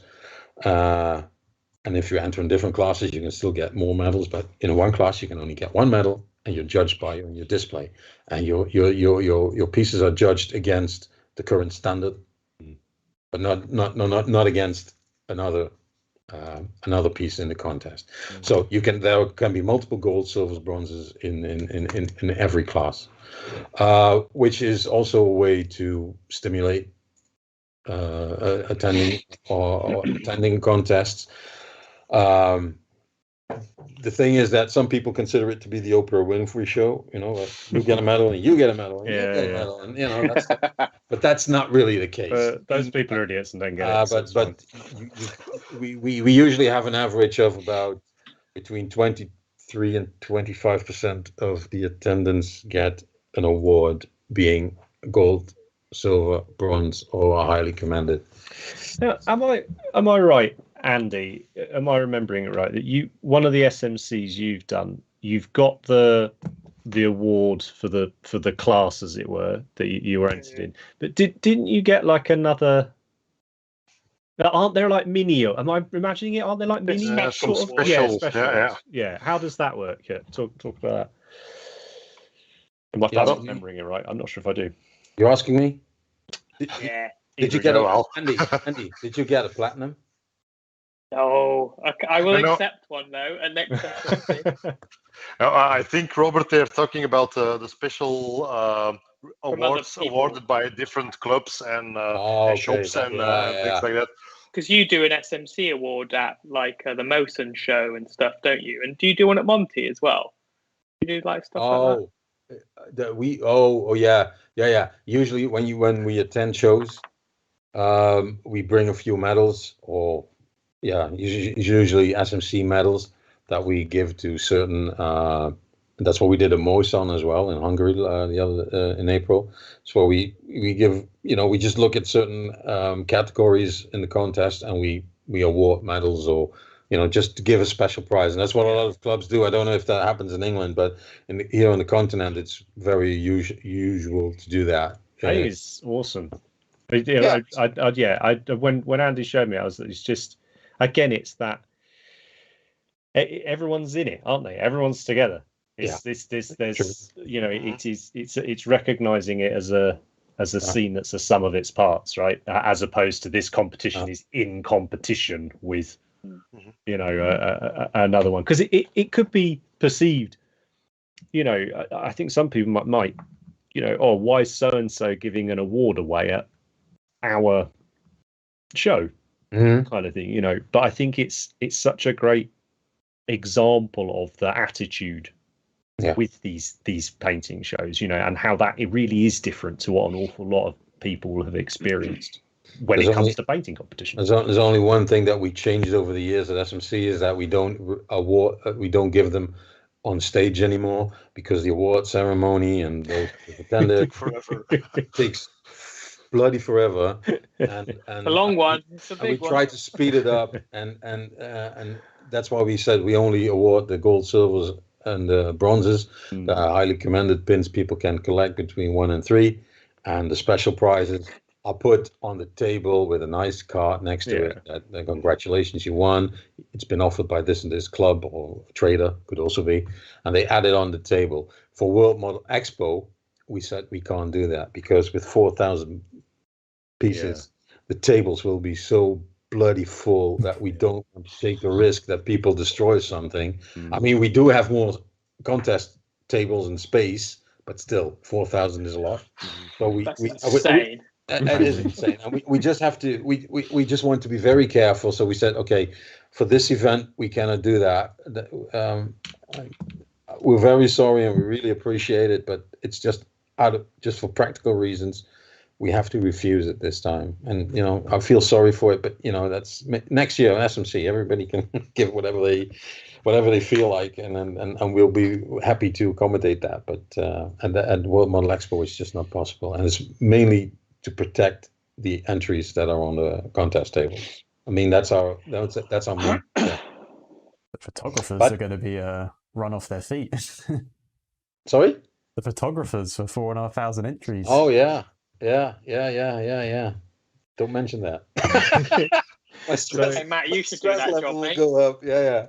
And if you enter in different classes, you can still get more medals. But in one class, you can only get 1 medal, and you're judged by your display. And your pieces are judged against the current standard, but not against another piece in the contest. So there can be multiple gold, silvers, bronzes in every class, which is also a way to stimulate attending contests. The thing is that some people consider it to be the Oprah Winfrey show. You get a medal and you get a medal and you get a medal, and but that's not really the case. Those people are idiots and don't get it. But we usually have an average of about between 23 and 25% of the attendants get an award, being gold, silver, bronze, or are highly commended. Now, am I right, Andy? Am I remembering it right that one of the SMCs you've done, you've got the award for the class, as it were, that you were entered in, but didn't you get like another? Aren't there like mini? Am I imagining it? Aren't there like mini specials? Yeah. How does that work? Yeah, talk about that. Am I not remembering it right? I'm not sure if I do. You're asking me? Did you get Andy? Did you get a platinum? No, I will accept one though. And next time, I think, Robert, they're talking about the special awards awarded by different clubs and shops and things like that. Because you do an SMC award at like the Mosen show and stuff, don't you? And do you do one at Monty as well? You do like stuff like that? Yeah. Usually when we attend shows, we bring a few medals, or usually SMC medals that we give to certain. That's what we did at Moson as well in Hungary in April. So we give, we just look at certain categories in the contest, and we award medals, or just to give a special prize. And that's what a lot of clubs do. I don't know if that happens in England, but here on the continent, it's very usual to do that. I think it's awesome. When Andy showed me, it's just, again, it's that everyone's in it, aren't they? Everyone's together. There's it's recognizing it as a scene that's a sum of its parts, right? As opposed to this competition is in competition with another one, because it could be perceived, I think some people might why is so and so giving an award away at our show, kind of thing, but I think it's such a great example of the attitude with these painting shows, and how that it really is different to what an awful lot of people have experienced when it comes to painting competitions. There's only one thing that we changed over the years at SMC, is that we don't give them on stage anymore, because the award ceremony and those attended forever takes bloody forever, and a long one. It's a big one. Try to speed it up, and that's why we said we only award the gold, silvers, and bronzes. The highly commended pins people can collect between 1 and 3, and the special prizes are put on the table with a nice card next to it. That congratulations, you won. It's been offered by this and this club, or trader could also be, and they add it on the table. For World Model Expo, we said we can't do that, because with 4,000 pieces, the tables will be so bloody full that we don't take the risk that people destroy something. I mean, we do have more contest tables in space, but still 4,000 is a lot. So insane. That is insane, and we just have to. We just want to be very careful. So we said, okay, for this event we cannot do that. We're very sorry, and we really appreciate it, but it's just just for practical reasons, we have to refuse it this time. And I feel sorry for it, but that's next year on SMC. Everybody can give whatever they feel like, and we'll be happy to accommodate that. But at World Model Expo, it's just not possible, and it's mainly to protect the entries that are on the contest tables. I mean, that's our main. The photographers are going to be run off their feet. Sorry? The photographers for 4,500 entries. Oh yeah. Don't mention that. Hey, Matt, you should do that job, mate. Go up. Yeah.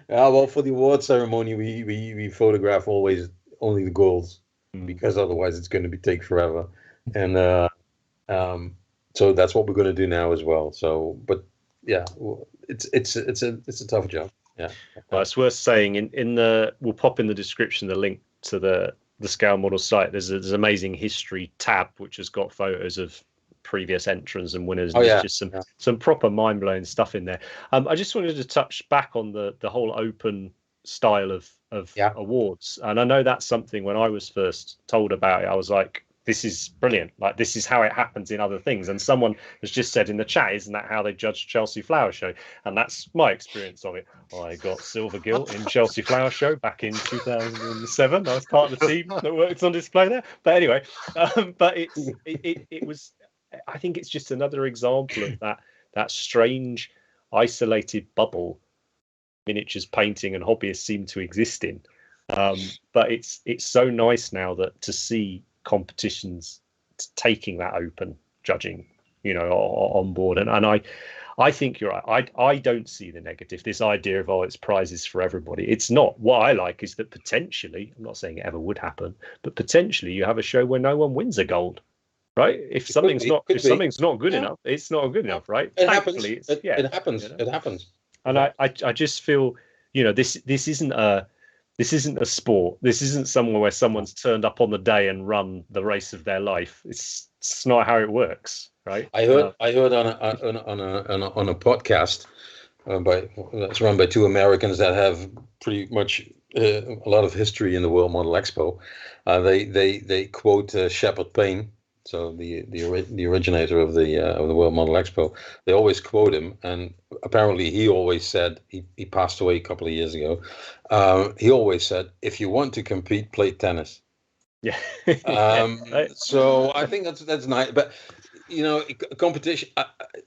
Well, for the award ceremony, we photograph always only the golds, because otherwise it's going to take forever. And so that's what we're going to do now as well. So, but yeah, it's a tough job. Yeah. Well, it's worth saying we'll pop in the description the link to the scale model site. There's an amazing history tab which has got photos of previous entrants and winners. There's just some proper mind-blowing stuff in there. I just wanted to touch back on the whole open style of awards, and I know that's something when I was first told about it, I was like, this is brilliant. Like, this is how it happens in other things. And someone has just said in the chat, isn't that how they judged Chelsea Flower Show? And that's my experience of it. I got silver gilt in Chelsea Flower Show back in 2007. I was part of the team that worked on display there. But anyway, but it was, I think it's just another example of that strange, isolated bubble miniatures painting and hobbyists seem to exist in. But it's so nice now that to see competitions taking that open judging, on board, and I think you're right. I don't see the negative. This idea of it's prizes for everybody. It's not. What I like is that potentially, I'm not saying it ever would happen, but potentially you have a show where no one wins a gold, right? If something's not good enough, it's not good enough, right? It happens. It happens. It happens. And I just feel, this isn't a sport. This isn't somewhere where someone's turned up on the day and run the race of their life. It's not how it works, right? I heard on a podcast that's run by two Americans that have pretty much a lot of history in the World Model Expo. They quote Shepard Payne, so the originator of the World Model Expo. They always quote him, and apparently he always said, he passed away a couple of years ago. He always said, if you want to compete, play tennis. Yeah. So I think that's nice, but competition.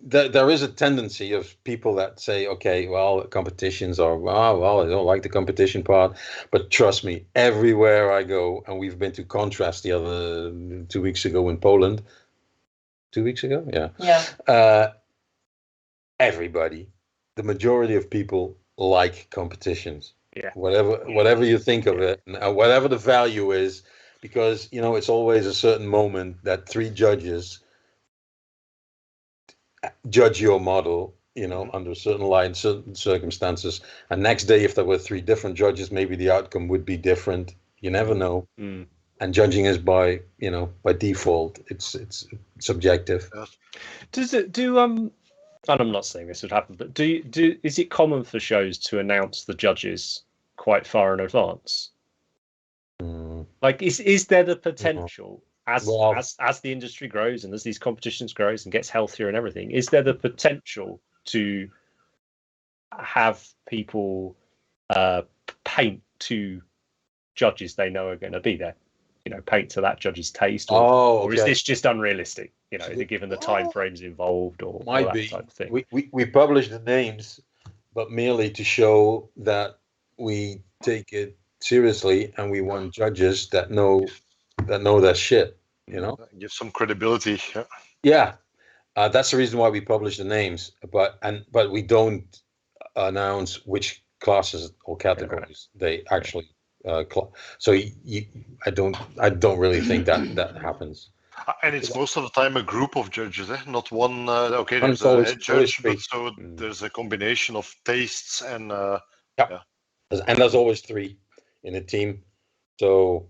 There is a tendency of people that say, okay, well, competitions are I don't like the competition part, but trust me, everywhere I go, and we've been to Contrast the other 2 weeks ago in Poland, 2 weeks ago. Yeah. Yeah. Everybody, the majority of people like competitions. Yeah. Whatever you think of it, and whatever the value is, because it's always a certain moment that 3 judges judge your model, under certain light, certain circumstances. And next day, if there were 3 different judges, maybe the outcome would be different. You never know. And judging is by default. It's subjective. Does it and I'm not saying this would happen, but is it common for shows to announce the judges quite far in advance? Like, is there the potential as the industry grows and as these competitions grows and gets healthier and everything? Is there the potential to have people paint to judges they know are going to be there? Paint to that judge's taste, or is this just unrealistic? Given the time frames involved, or that type of thing. We publish the names, but merely to show that we take it seriously and we want judges that know their shit. Give some credibility. Yeah, that's the reason why we publish the names, but we don't announce which classes or categories they actually. So I don't really think that happens. And it's most of the time a group of judges, not one. There's a head judge, but so there's a combination of tastes and. And there's always 3 in a team, so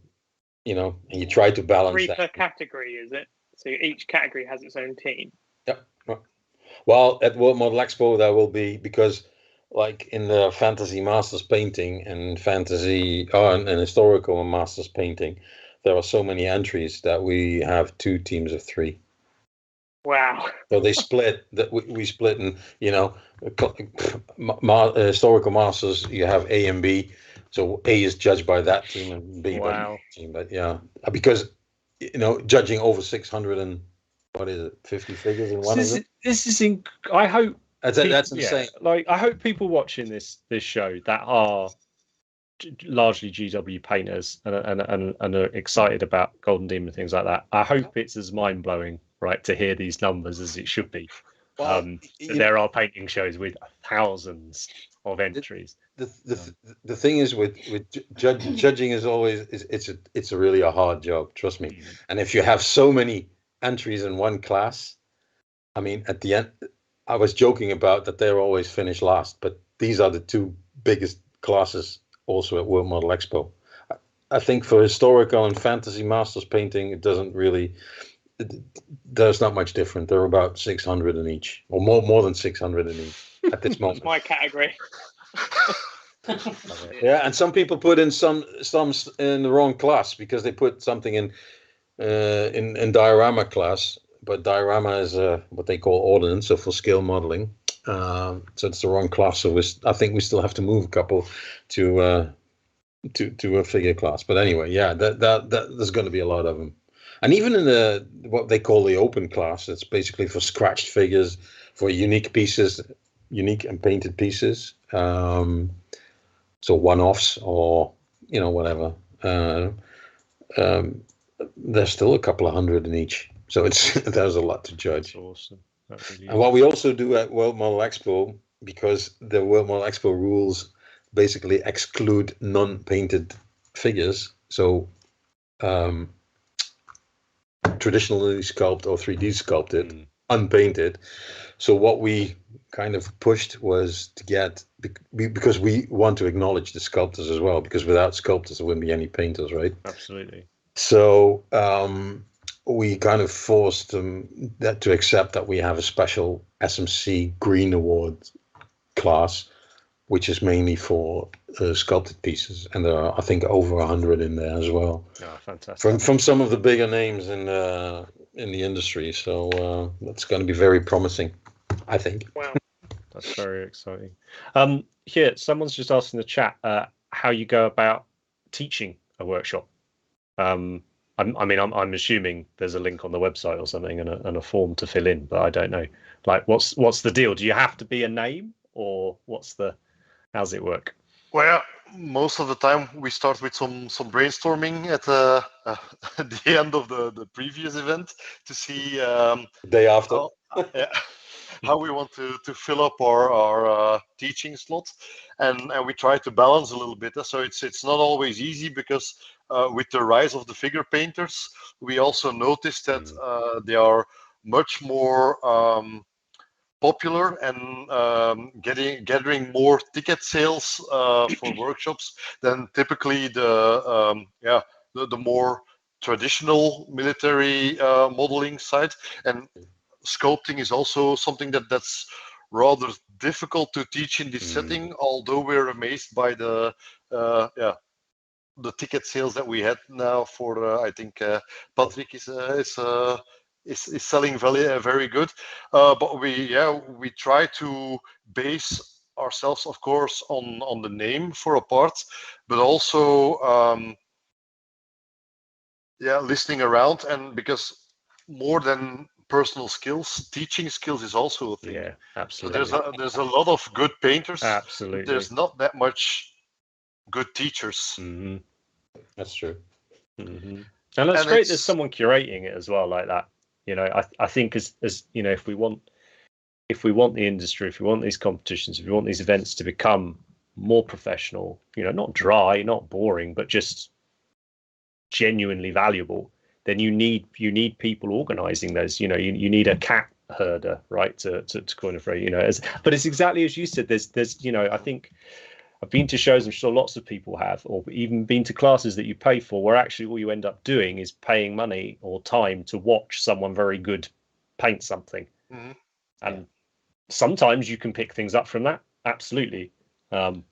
and you try to balance 3 that. per category, is it? So each category has its own team. Yep. Well, at World Model Expo there will be, because like in the fantasy masters painting and fantasy and historical masters painting, there are so many entries that we have 2 teams of 3. Wow. So they split. That we split in historical masters. You have A and B. So A is judged by that team and B by that team. But because judging over 600 and 50 figures in one of them. I hope. That's insane. Like, I hope people watching this show that are largely GW painters and are excited about Golden Demon and things like that. I hope it's as mind blowing, right, to hear these numbers as it should be. There are painting shows with thousands of entries. The thing is with judging is always it's really a hard job. Trust me. And if you have so many entries in one class, I mean, at the end. I was joking about that they're always finished last, but these are the 2 biggest classes also at World Model Expo. I think for historical and fantasy masters painting, it doesn't really. There's not much different. They're about 600 in each, or more than 600 in each at this moment. That's my category. Yeah, and some people put in some in the wrong class because they put something in diorama class. But diorama is what they call ordnance, so for scale modeling. So it's the wrong class. So I think we still have to move a couple to a figure class. But anyway, that there's going to be a lot of them. And even in what they call the open class, it's basically for scratched figures, for unique pieces, unique and painted pieces. So one-offs or whatever. There's still a couple of hundred in each. So there's a lot to judge. That's awesome. And what we also do at World Model Expo, because the World Model Expo rules basically exclude non-painted figures, so traditionally sculpted or 3D sculpted, unpainted. So what we kind of pushed was to get, because we want to acknowledge the sculptors as well, because without sculptors there wouldn't be any painters, right? Absolutely. So we kind of forced them to accept that we have a special SMC Green Award class, which is mainly for sculpted pieces, and there are, I think, over 100 in there as well. Oh, fantastic! From some of the bigger names in the industry, so that's going to be very promising, I think. Wow, that's very exciting. Here, someone's just asked in the chat how you go about teaching a workshop. I'm assuming there's a link on the website or something and a form to fill in, but I don't know. Like, what's the deal? Do you have to be a name, or how's it work? Well, most of the time we start with some brainstorming at at the end of the previous event to see Day after. yeah, how we want to fill up our teaching slots, and we try to balance a little bit. So it's not always easy because with the rise of the figure painters, we also noticed that they are much more popular and gathering more ticket sales for workshops than typically the more traditional military modeling side. And sculpting is also something that's rather difficult to teach in this setting, although we're amazed by the ticket sales that we had now for I think Patrick is selling very good, but we try to base ourselves, of course, on the name for a part, but also listening around, and because more than personal skills, teaching skills is also a thing. Yeah, absolutely. So there's a lot of good painters. Absolutely. There's not that much good teachers. Mm-hmm. That's true. Mm-hmm. And that's great. There's someone curating it as well, like that. You know, I think as you know, if we want the industry, if we want these competitions, if we want these events to become more professional, you know, not dry, not boring, but just genuinely valuable, then you need people organizing those. You know, you need a cat herder, right, to coin a phrase. You know, but it's exactly as you said. There's you know, I think I've been to shows, I'm sure lots of people have, or even been to classes that you pay for, where actually all you end up doing is paying money or time to watch someone very good paint something. Mm-hmm. And sometimes you can pick things up from that, absolutely. But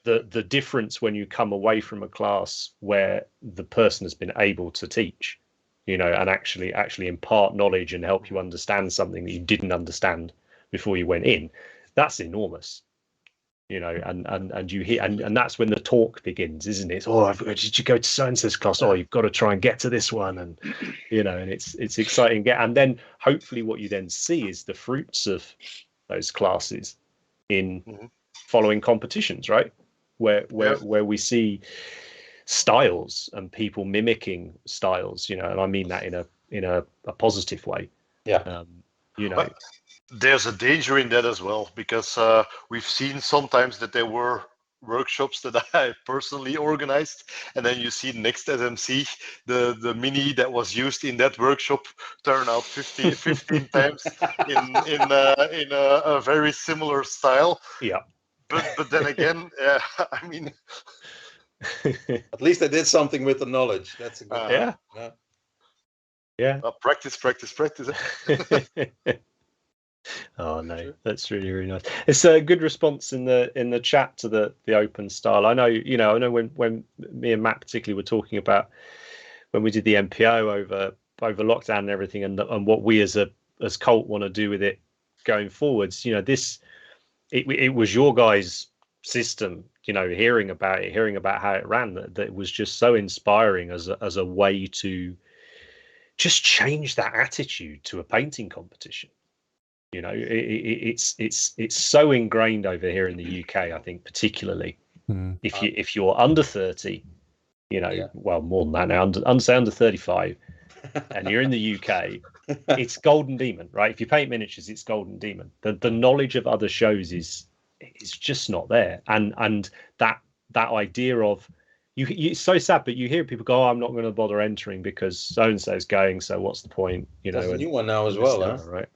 the difference when you come away from a class where the person has been able to teach, you know, and actually impart knowledge and help you understand something that you didn't understand before you went in, that's enormous. You know, and you hear, and that's when the talk begins, isn't it? Oh, did you go to so and so's class? Oh, you've got to try and get to this one, and you know, and it's exciting. And then hopefully, what you then see is the fruits of those classes in following competitions, right? Where we see styles and people mimicking styles, you know, and I mean that in a positive way. Yeah. You know. There's a danger in that as well, because we've seen sometimes that there were workshops that I personally organized, and then you see next SMC the mini that was used in that workshop turn out 15 times in a very similar style. Yeah. But then again, I mean, at least I did something with the knowledge. That's a good yeah. Practice. Oh no, that's really, really nice. It's a good response in the chat to the open style. I know when me and Matt particularly were talking about when we did the MPO over lockdown and everything, and what we as Cult want to do with it going forwards. You know, it was your guys' system. You know, hearing about how it ran, that was just so inspiring as a way to just change that attitude to a painting competition. You know, it's so ingrained over here in the UK. I think particularly if you're under 30, you know, well, more than that now, under 35, and you're in the UK, it's Golden Demon, right? If you paint miniatures, it's Golden Demon. The knowledge of other shows is just not there, and that idea of it's so sad, but you hear people go, "Oh, I'm not going to bother entering because so and so's going, so what's the point?" You know, there's a new one now as well, huh? Right?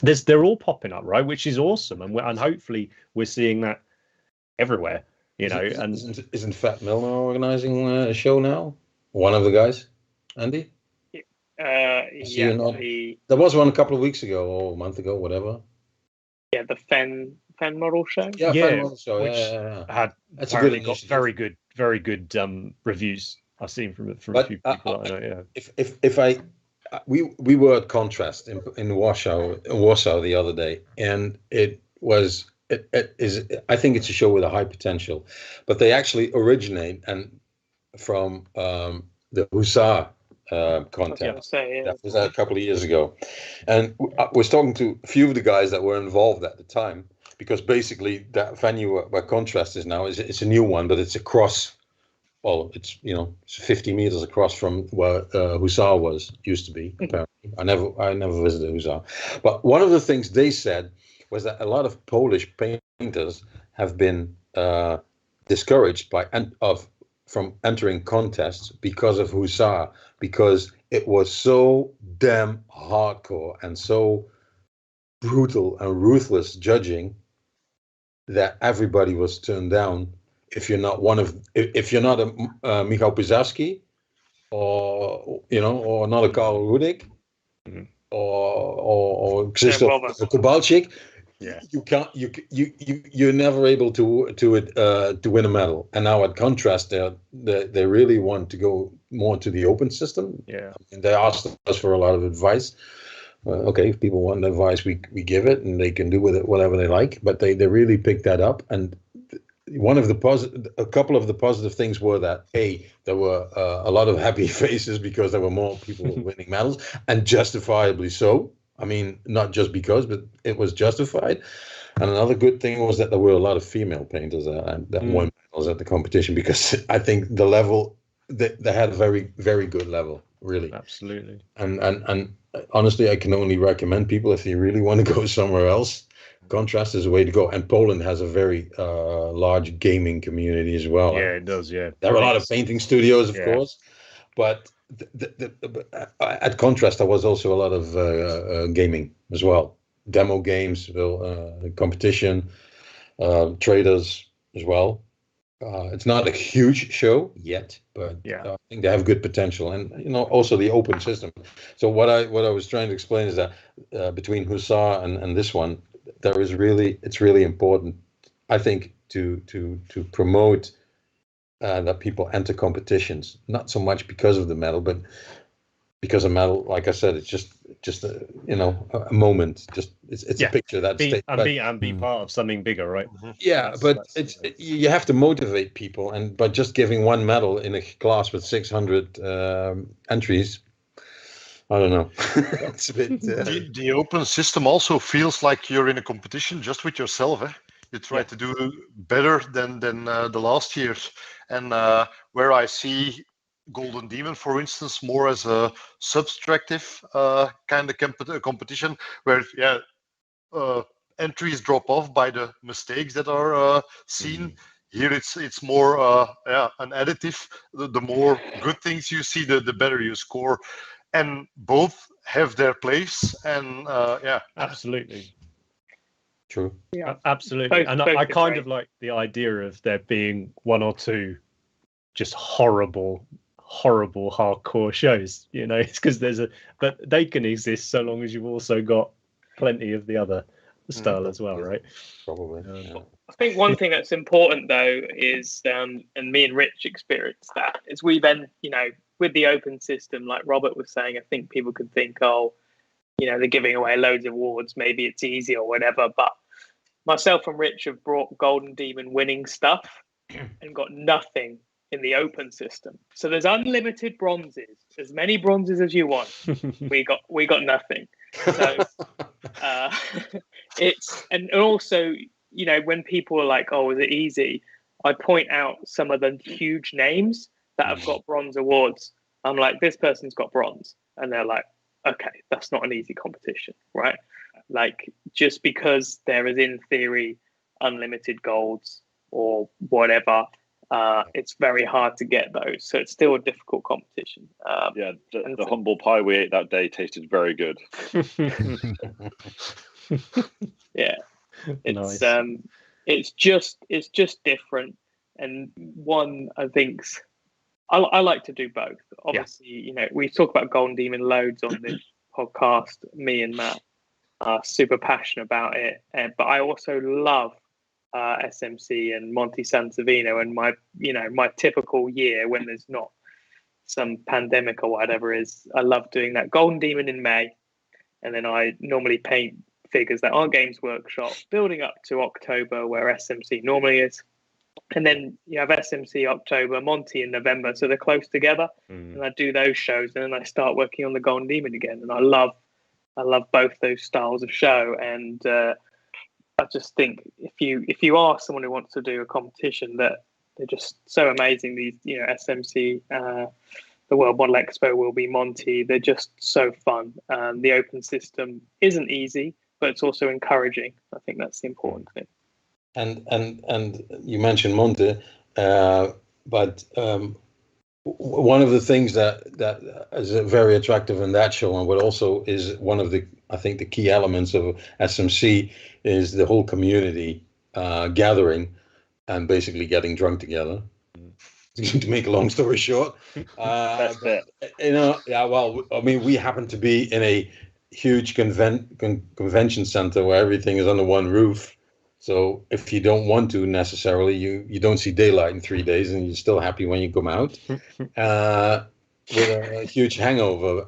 They're all popping up, right? Which is awesome, and hopefully we're seeing that everywhere. You know, isn't Fat Milner organizing a show now? One of the guys, Andy. There was one a couple of weeks ago or a month ago, whatever. Yeah, the Fen model show. Yeah, Fen model show. Which had apparently got very good reviews. I've seen from a few people that I know. Yeah. We were at Contrast in Warsaw the other day, and it is. I think it's a show with a high potential, but they actually originate from the Hussar contest. That was a couple of years ago, and I was talking to a few of the guys that were involved at the time, because basically that venue where Contrast is now it's a new one, but it's across. Well, it's it's 50 meters across from where Hussar used to be. Apparently, I never visited Hussar, but one of the things they said was that a lot of Polish painters have been discouraged from entering contests because of Hussar, because it was so damn hardcore and so brutal and ruthless judging that everybody was turned down. If you're not a Michał Pisarski, or or not a Karl Rudik, or Krzysztof Kowalczyk, you're never able to win a medal. And now at Contrast, they really want to go more to the open system. Yeah, and they asked us for a lot of advice. Okay, if people want advice, we give it, and they can do with it whatever they like. But they really picked that up, and a couple of the positive things were that there were a lot of happy faces because there were more people winning medals, and justifiably so. I mean, not just because, but it was justified. And another good thing was that there were a lot of female painters that won medals at the competition, because I think the level they had a very, very good level, really. Absolutely. And honestly, I can only recommend people, if you really want to go somewhere else, Contrast is a way to go. And Poland has a very large gaming community as well. Yeah, it does. Yeah, there are a lot of painting studios, of course, but at Contrast there was also a lot of gaming as well. Demo games, competition, traders as well. It's not a huge show yet, but I think they have good potential, and also the open system. So what I was trying to explain is that between Hussar and this one, it's really important, I think, to promote that people enter competitions, not so much because of the medal, but because a medal, like I said, it's just a moment. Just it's a picture that be part of something bigger, right? Yeah, but you have to motivate people, and by just giving one medal in a class with 600 entries, I don't know. It's a bit. The open system also feels like you're in a competition just with yourself. You try to do better than the last years, and where I see Golden Demon, for instance, more as a subtractive kind of competition, where entries drop off by the mistakes that are seen. Here it's more an additive. The more good things you see, the better you score, and both have their place. And absolutely. True. Yeah, absolutely. And I kind of like the idea of there being one or two just horrible hardcore shows, it's because but they can exist so long as you've also got plenty of the other style as well, right? Probably. I think one thing that's important though is, and me and Rich experienced that, is we then, with the open system, like Robert was saying, I think people could think, they're giving away loads of awards, maybe it's easy or whatever. But myself and Rich have brought Golden Demon winning stuff and got nothing in the open system. So there's unlimited bronzes, as many bronzes as you want. we got nothing. So and also, when people are like, "Oh, is it easy?" I point out some of the huge names that have got bronze awards. I'm like, "This person's got bronze," and they're like, "Okay, that's not an easy competition, right?" Like, just because there is, in theory, unlimited golds or whatever, it's very hard to get those. So it's still a difficult competition. The humble pie we ate that day tasted very good. Yeah, it's nice. It's just different. And one, I think, I like to do both. Obviously, we talk about Golden Demon loads on this podcast. Me and Matt are super passionate about it, but I also love SMC and Monte Sansevino, and my typical year when there's not some pandemic or whatever is, I love doing that Golden Demon in May, and then I normally paint figures that aren't Games Workshop, building up to October where SMC normally is, and then you have SMC October, Monty in November, so they're close together, and I do those shows, and then I start working on the Golden Demon again, and I love both those styles of show, and I just think if you are someone who wants to do a competition, that they're just so amazing. These, SMC, the World Model Expo will be Monty. They're just so fun. The open system isn't easy, but it's also encouraging. I think that's the important thing. And you mentioned Monte, but one of the things that is very attractive in that show, and what also is one of the, I think, the key elements of SMC, is the whole community gathering and basically getting drunk together. To make a long story short, Best bit. well, I mean, we happen to be in a huge convention center where everything is under one roof. So if you don't want to necessarily, you don't see daylight in 3 days, and you're still happy when you come out with a huge hangover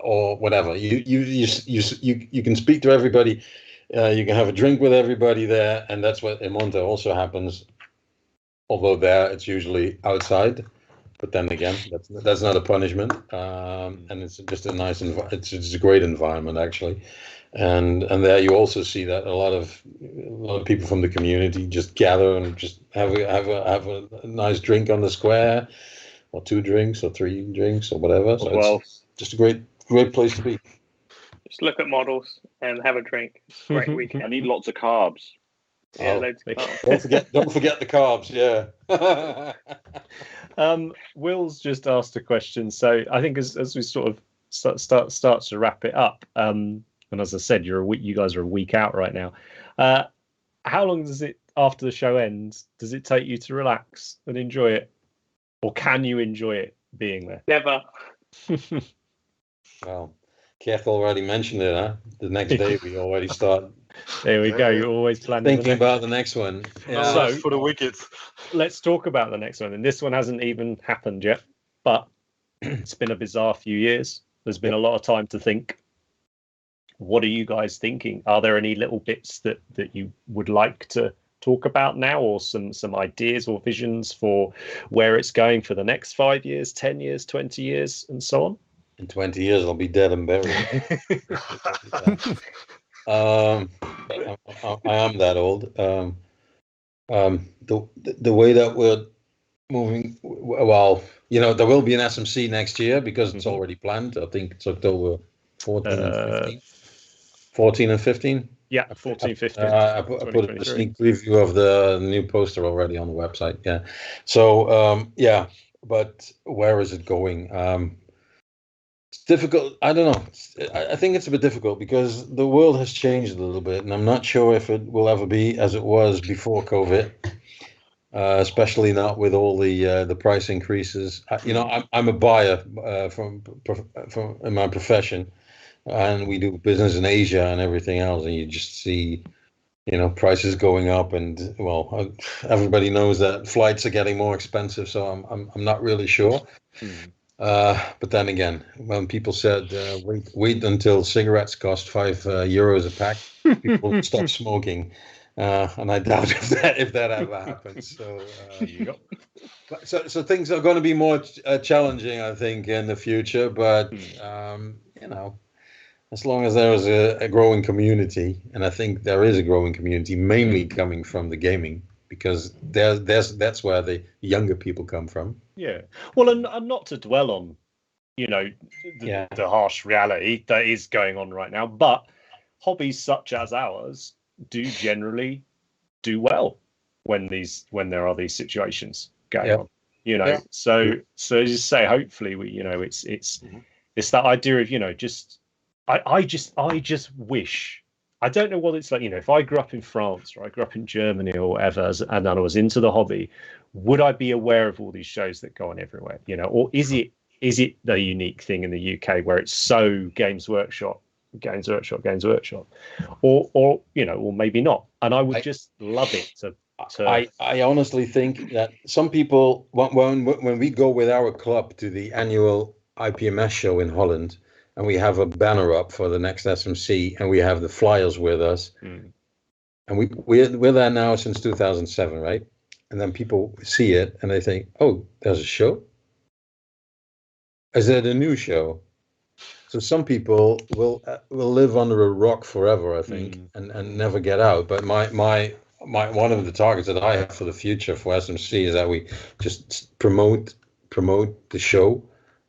or whatever. You can speak to everybody. You can have a drink with everybody there, and that's what in Monte also happens. Although there it's usually outside, but then again, that's not a punishment, and it's just a nice it's a great environment actually, and there you also see that a lot of people from the community just gather and just have a nice drink on the square, or 2 drinks or 3 drinks or whatever. So it's just a great place to be. Just look at models and have a drink. It's a great weekend. I need lots of carbs. Yeah, loads of carbs. Don't forget the carbs. Yeah. Will's just asked a question, so I think as we sort of start to wrap it up, and as I said, you guys are a week out right now. How long does it, after the show ends, does it take you to relax and enjoy it, or can you enjoy it being there? Never. Well, Keith already mentioned it, huh? The next day we already start. There we go. You're always planning. Thinking about the next one. Yeah. So for the wicked. Let's talk about the next one. And this one hasn't even happened yet, but it's been a bizarre few years. There's been a lot of time to think. What are you guys thinking? Are there any little bits that you would like to talk about now, or some ideas or visions for where it's going for the next 5 years, 10 years, 20 years, and so on? In 20 years, I'll be dead and buried. I am that old. The way that we're moving, well, there will be an SMC next year because it's already planned. I think it's October 14 and 15. 14 and 15? Yeah, 14, 15. I put a sneak preview of the new poster already on the website. Yeah. So, but where is it going? It's difficult. I don't know. I think it's a bit difficult because the world has changed a little bit, and I'm not sure if it will ever be as it was before COVID. Especially not with all the price increases. I'm a buyer from in my profession, and we do business in Asia and everything else, and you just see, prices going up, and everybody knows that flights are getting more expensive. So I'm not really sure. But then again, when people said wait until cigarettes cost €5 a pack, people will stop smoking, and I doubt if that ever happens. So, so things are going to be more challenging, I think, in the future. But as long as there is a growing community, and I think there is a growing community, mainly coming from the gaming, because that's where the younger people come from. Yeah. Well, and not to dwell on, the harsh reality that is going on right now, but hobbies such as ours do generally do well when there are these situations going on. So as you say, hopefully it's that idea of I just wish. I don't know what it's like, if I grew up in France or I grew up in Germany or whatever, and I was into the hobby, would I be aware of all these shows that go on everywhere? Or is it the unique thing in the UK where it's so Games Workshop, or maybe not? And I would just love it to. I honestly think that some people, when we go with our club to the annual IPMS show in Holland, and we have a banner up for the next SMC, and we have the flyers with us, and we're there now since 2007, right? And then people see it and they think, "Oh, there's a show. Is it a new show?" So some people will live under a rock forever, I think, and never get out. But my one of the targets that I have for the future for SMC is that we just promote the show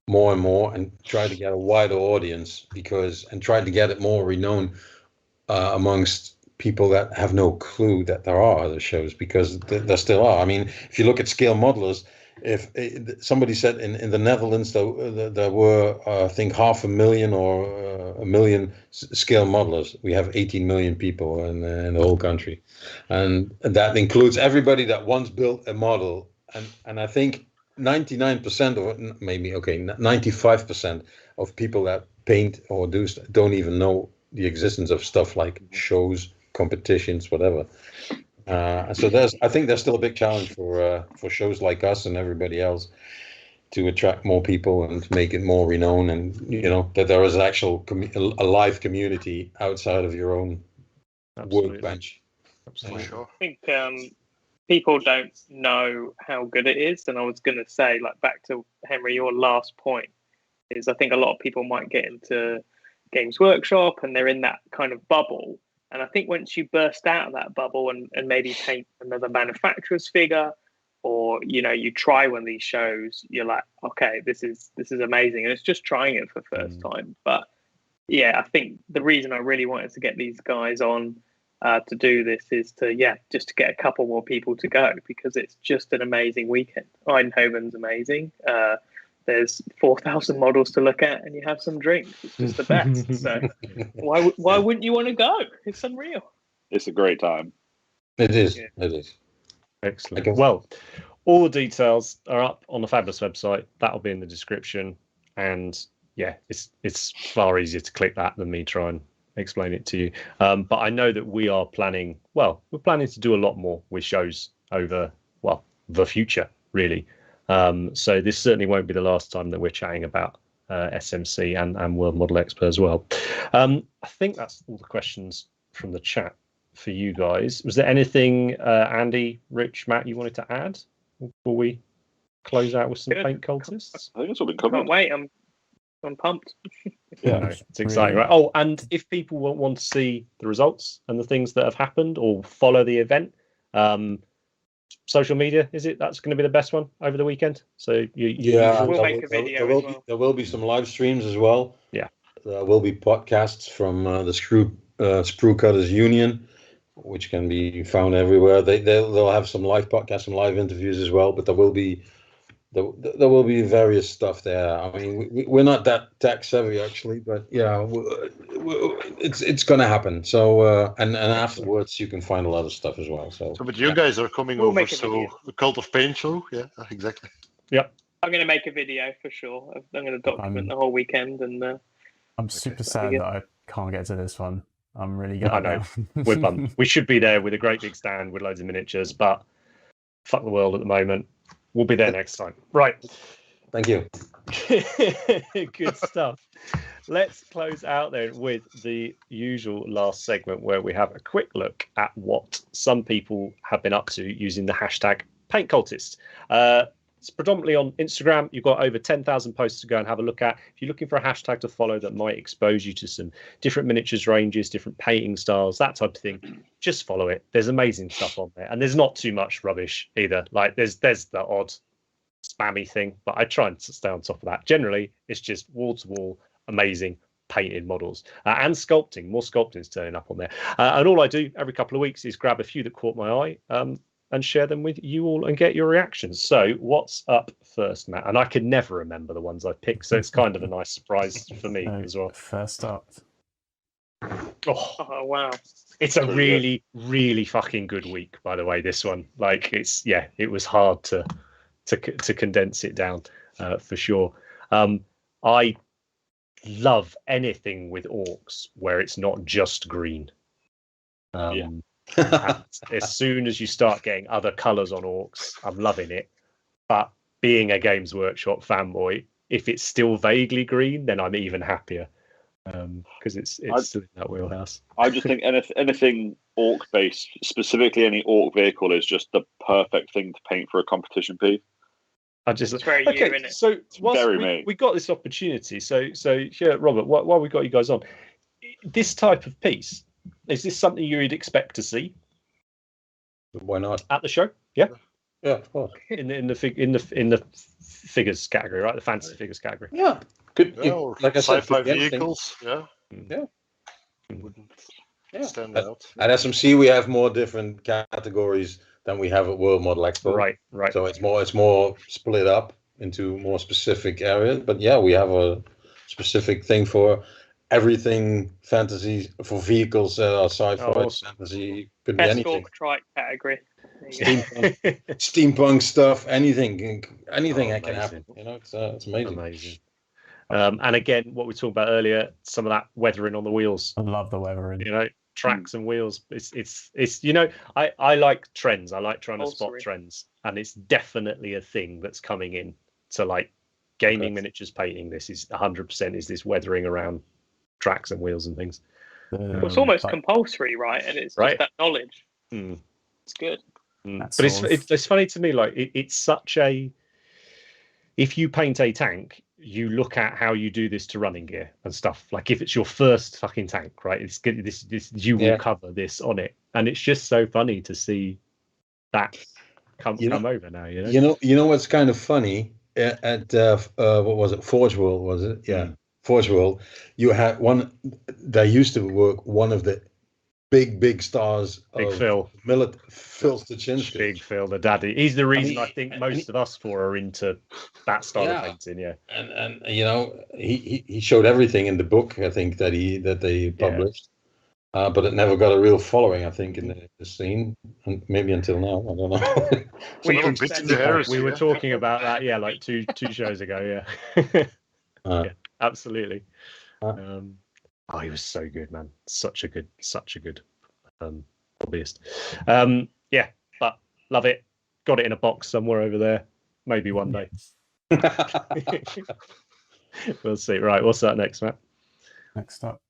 more and more and try to get a wider audience and try to get it more renowned amongst people that have no clue that there are other shows, because there still are. I mean, if you look at scale modelers, if somebody said in the Netherlands there were I think 500,000 or 1 million scale modelers. We have 18 million people in the whole country, and that includes everybody that once built a model. And I think 99% or maybe 95% of people that paint or don't even know the existence of stuff like shows, competitions, whatever. So I think there's still a big challenge for shows like us and everybody else to attract more people and make it more renowned, and that there is actual a live community outside of your own workbench. For sure. I think people don't know how good it is, and I was going to say, like, back to Henry, your last point is I think a lot of people might get into Games Workshop and they're in that kind of bubble. And I think once you burst out of that bubble and maybe paint another manufacturer's figure, or you try one of these shows, you're like, okay, this is amazing, and it's just trying it for the first time. But yeah, I think the reason I really wanted to get these guys on to do this is just to get a couple more people to go, because it's just an amazing weekend. Eindhoven's amazing. There's 4,000 models to look at, and you have some drinks. It's just the best. So why wouldn't you want to go? It's unreal. It's a great time. It is. Yeah. It is. Excellent. Well, all the details are up on the Fabulous website. That'll be in the description. And yeah, it's far easier to click that than me try and explain it to you. But I know that we are planning. Well, we're planning to do a lot more with shows over the future, really. So this certainly won't be the last time that we're chatting about SMC and World Model Expo as well. I think that's all the questions from the chat for you guys. Was there anything, Andy, Rich, Matt, you wanted to add before we close out with some paint cultists? I think it's all been covered. Can't wait. I'm pumped. Yeah, no, it's exciting, right? Oh, and if people want to see the results and the things that have happened or follow the event, social media, that's going to be the best one over the weekend? So we'll make a video. There will be some live streams as well. Yeah, there will be podcasts from the Sprue Cutters Union, which can be found everywhere. They'll have some live podcasts, some live interviews as well. But there will be various stuff there. I mean, we're not that tech savvy actually, but yeah, it's going to happen. So and afterwards you can find a lot of stuff as well. So but you guys are coming over, so the Cult of Paint show, yeah, exactly. Yeah, I'm going to make a video for sure. I'm going to document the whole weekend, and I'm super sad that I can't get to this one. I'm really good. I know. We're bummed. We should be there with a great big stand with loads of miniatures, but fuck the world at the moment. We'll be there next time. Right. Thank you. Good stuff. Let's close out then with the usual last segment where we have a quick look at what some people have been up to using the hashtag PaintCultist. It's predominantly on Instagram. You've got over 10,000 posts to go and have a look at. If you're looking for a hashtag to follow that might expose you to some different miniatures ranges, different painting styles, that type of thing, just follow it. There's amazing stuff on there. And there's not too much rubbish either. Like there's the odd spammy thing, but I try and stay on top of that. Generally, it's just wall-to-wall, amazing painted models and sculpting. More sculpting is turning up on there. And all I do every couple of weeks is grab a few that caught my eye and share them with you all and get your reactions. So what's up first, Matt? And I can never remember the ones I picked, so it's kind of a nice surprise for me as well. First up. Oh wow. It's a really, really fucking good week, by the way, this one. Like it was hard to condense it down for sure. I love anything with orcs where it's not just green. As soon as you start getting other colours on orcs, I'm loving it. But being a Games Workshop fanboy, if it's still vaguely green, then I'm even happier because it's still in that wheelhouse. I just think anything orc based, specifically any orc vehicle, is just the perfect thing to paint for a competition piece. It's very you, isn't it? So whilst Very me. we got this opportunity, so here, Robert, while we got you guys on, this type of piece, is this something you'd expect to see? Why not? At the show? Yeah. Yeah, of course. In the figures category, right? The fantasy figures category. Yeah. Could or like I said, sci-fi could be anything. vehicles. Yeah. Yeah. Wouldn't Yeah. stand out. At SMC, we have more different categories than we have at World Model Expo. Right. So it's more split up into more specific areas. But yeah, we have a specific thing for everything fantasy, for vehicles that are sci-fi, awesome. fantasy, could be Best anything. trike category. Steampunk stuff, anything that can amazing. happen. You know, it's amazing. Amazing. And again, what we talked about earlier, some of that weathering on the wheels. I love the weathering. You know, tracks and wheels. It's you know, I like trends. I like trying to spot trends, and it's definitely a thing that's coming in to like gaming miniatures painting. This is 100% is this weathering around tracks and wheels and things. It's almost compulsory, right? And it's just that knowledge. It's good. But it's funny to me, like it's such a, if you paint a tank, you look at how you do this to running gear and stuff. Like if it's your first fucking tank, right? It's good. This you will cover this on it, and it's just so funny to see that come over now. You know what's kind of funny at what was it? Forge World, was it? Yeah, Forge World. You had one. They used to work one of the big stars. Big Phil. Phil Stachinsky. Big Phil, the daddy. He's the reason I think most of us four are into that style of painting. Yeah. And you know, he showed everything in the book, I think, that they published. But it never got a real following, I think, in the scene, and maybe until now. I don't know. We were talking about that, like two shows ago. Yeah, absolutely. He was so good, man. Such a good hobbyist. But love it. Got it in a box somewhere over there. Maybe one day. We'll see. Right, what's that next, Matt? Next up.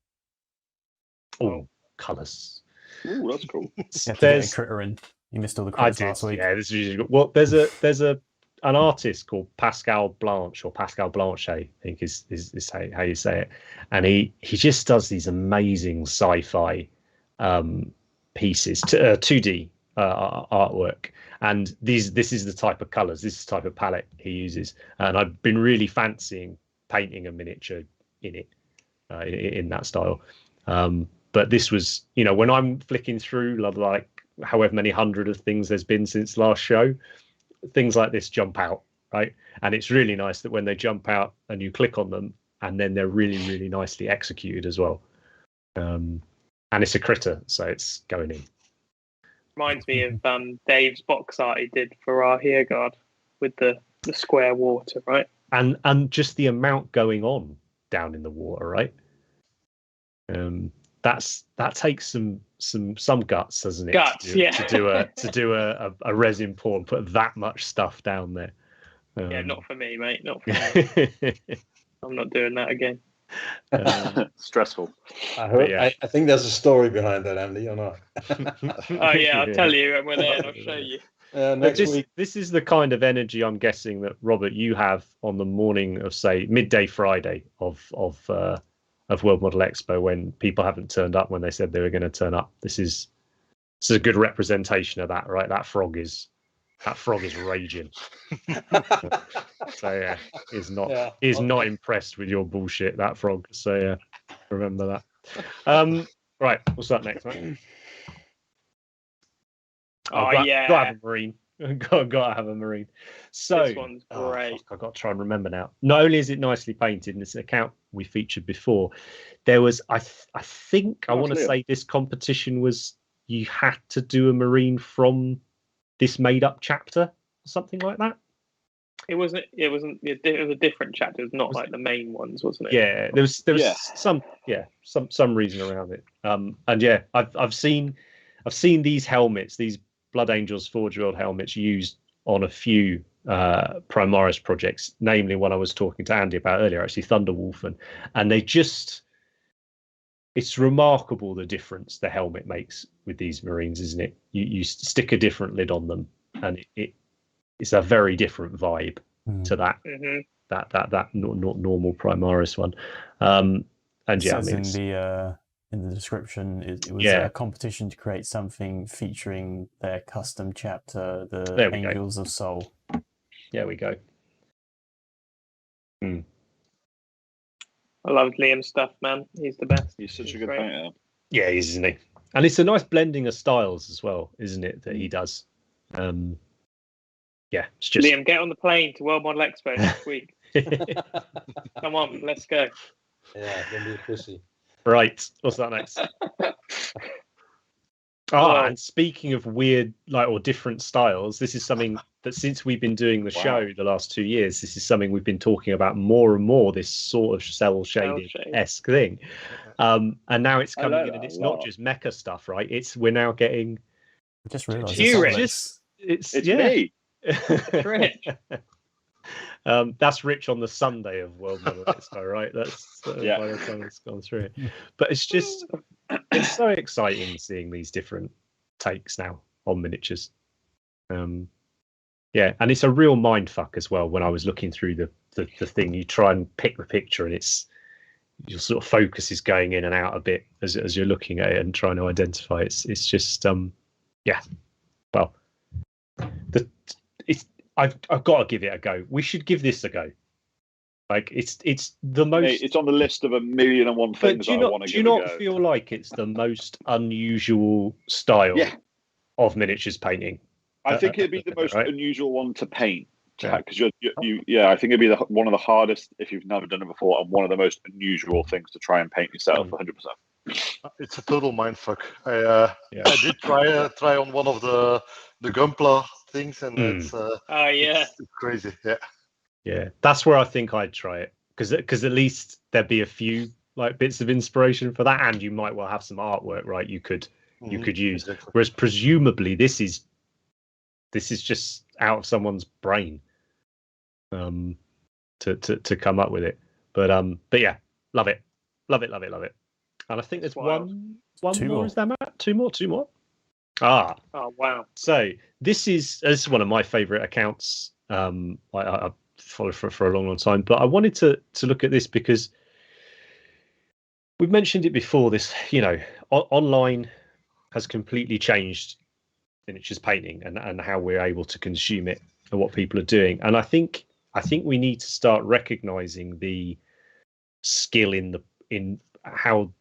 Oh, colours. Ooh, that's cool. There's a critter in. You missed all the critters last week. Yeah, this is usually good. Well, there's an artist called Pascal Blanche, or Pascal Blanchet, I think is how you say it, and he just does these amazing sci-fi pieces, 2D artwork, and this is the type of colours, this is the type of palette he uses, and I've been really fancying painting a miniature in it, in that style. But this was, when I'm flicking through like however many hundred of things there's been since last show, things like this jump out, right? And it's really nice that when they jump out and you click on them, and then they're really, really nicely executed as well. And it's a critter, so it's going in. Reminds me of Dave's box art he did for our Here Guard with the square water, right? And just the amount going on down in the water, right? That takes some guts, doesn't it? To do a resin pour and put that much stuff down there. Not for me, mate. Not for me. I'm not doing that again. Stressful. I think there's a story behind that, Andy, or not? I'll tell you when we're there and I'll show you. Next week. This is the kind of energy I'm guessing that, Robert, you have on the morning of, say, midday Friday of World Model Expo, when people haven't turned up when they said they were going to turn up. This is a good representation of that, right? That frog is raging. So is not impressed with your bullshit, that frog. So remember that. Right, what's that next, mate? Gotta have a marine. Gotta have a marine. So this one's great. I've got to try and remember now. Not only is it nicely painted, and it's an account we featured before, there was I think I want to say this competition was, you had to do a marine from this made up chapter or something like that. It was a different chapter. It was not like the main ones, wasn't it? Yeah, there was some reason around it. And I've seen these helmets, these Blood Angels Forge World helmets, used on a few Primaris projects, namely one I was talking to Andy about earlier, actually Thunderwolf, and they just, it's remarkable the difference the helmet makes with these Marines, isn't it? You stick a different lid on them, and it's a very different vibe. to that that normal Primaris one. And It yeah, I says mean, in the description, it was a competition to create something featuring their custom chapter, the Angels of Soul. There we go. I love Liam's stuff, man. He's the best. He's such a good painter. Yeah, he is, isn't he? And it's a nice blending of styles as well, isn't it, that he does? Yeah, it's just... Liam, get on the plane to World Model Expo next week. Come on, let's go. Yeah, don't be a pussy. Right, what's that next? And speaking of weird, or different styles, this is something that since we've been doing the show the last 2 years, this is something we've been talking about more and more, this sort of cell-shaded-esque thing. And now it's coming in, and it's not just mecha stuff, right? We're now getting... I just realised it's me. It's Rich. That's Rich on the Sunday of World Model Expo, right? That's by the time it's gone through. But it's just, it's so exciting seeing these different takes now on miniatures. And it's a real mindfuck as well. When I was looking through the thing, you try and pick the picture, and your sort of focus is going in and out a bit as you're looking at it and trying to identify. It's just well, I've got to give it a go. We should give this a go. It's the most. It's on the list of 1,000,001 things I want to give a go. Do you not feel like it's the most unusual style of miniatures painting? I think it'd be the most unusual one to paint. Because I think it'd be one of the hardest if you've never done it before, and one of the most unusual things to try and paint yourself. 100%. It's a total mindfuck. I did try on one of the Gunpla things, and it's crazy. Yeah, that's where I think I'd try it, because at least there'd be a few bits of inspiration for that, and you might well have some artwork, right? You could use. Exactly. Whereas presumably this is just out of someone's brain, to come up with it. But yeah, love it. And I think there's one more. Is there, Matt? Two more. Oh wow! So this is one of my favourite accounts. I followed for a long time, but I wanted to look at this because we've mentioned it before. This, online has completely changed miniatures painting and how we're able to consume it and what people are doing. And I think we need to start recognizing the skill in how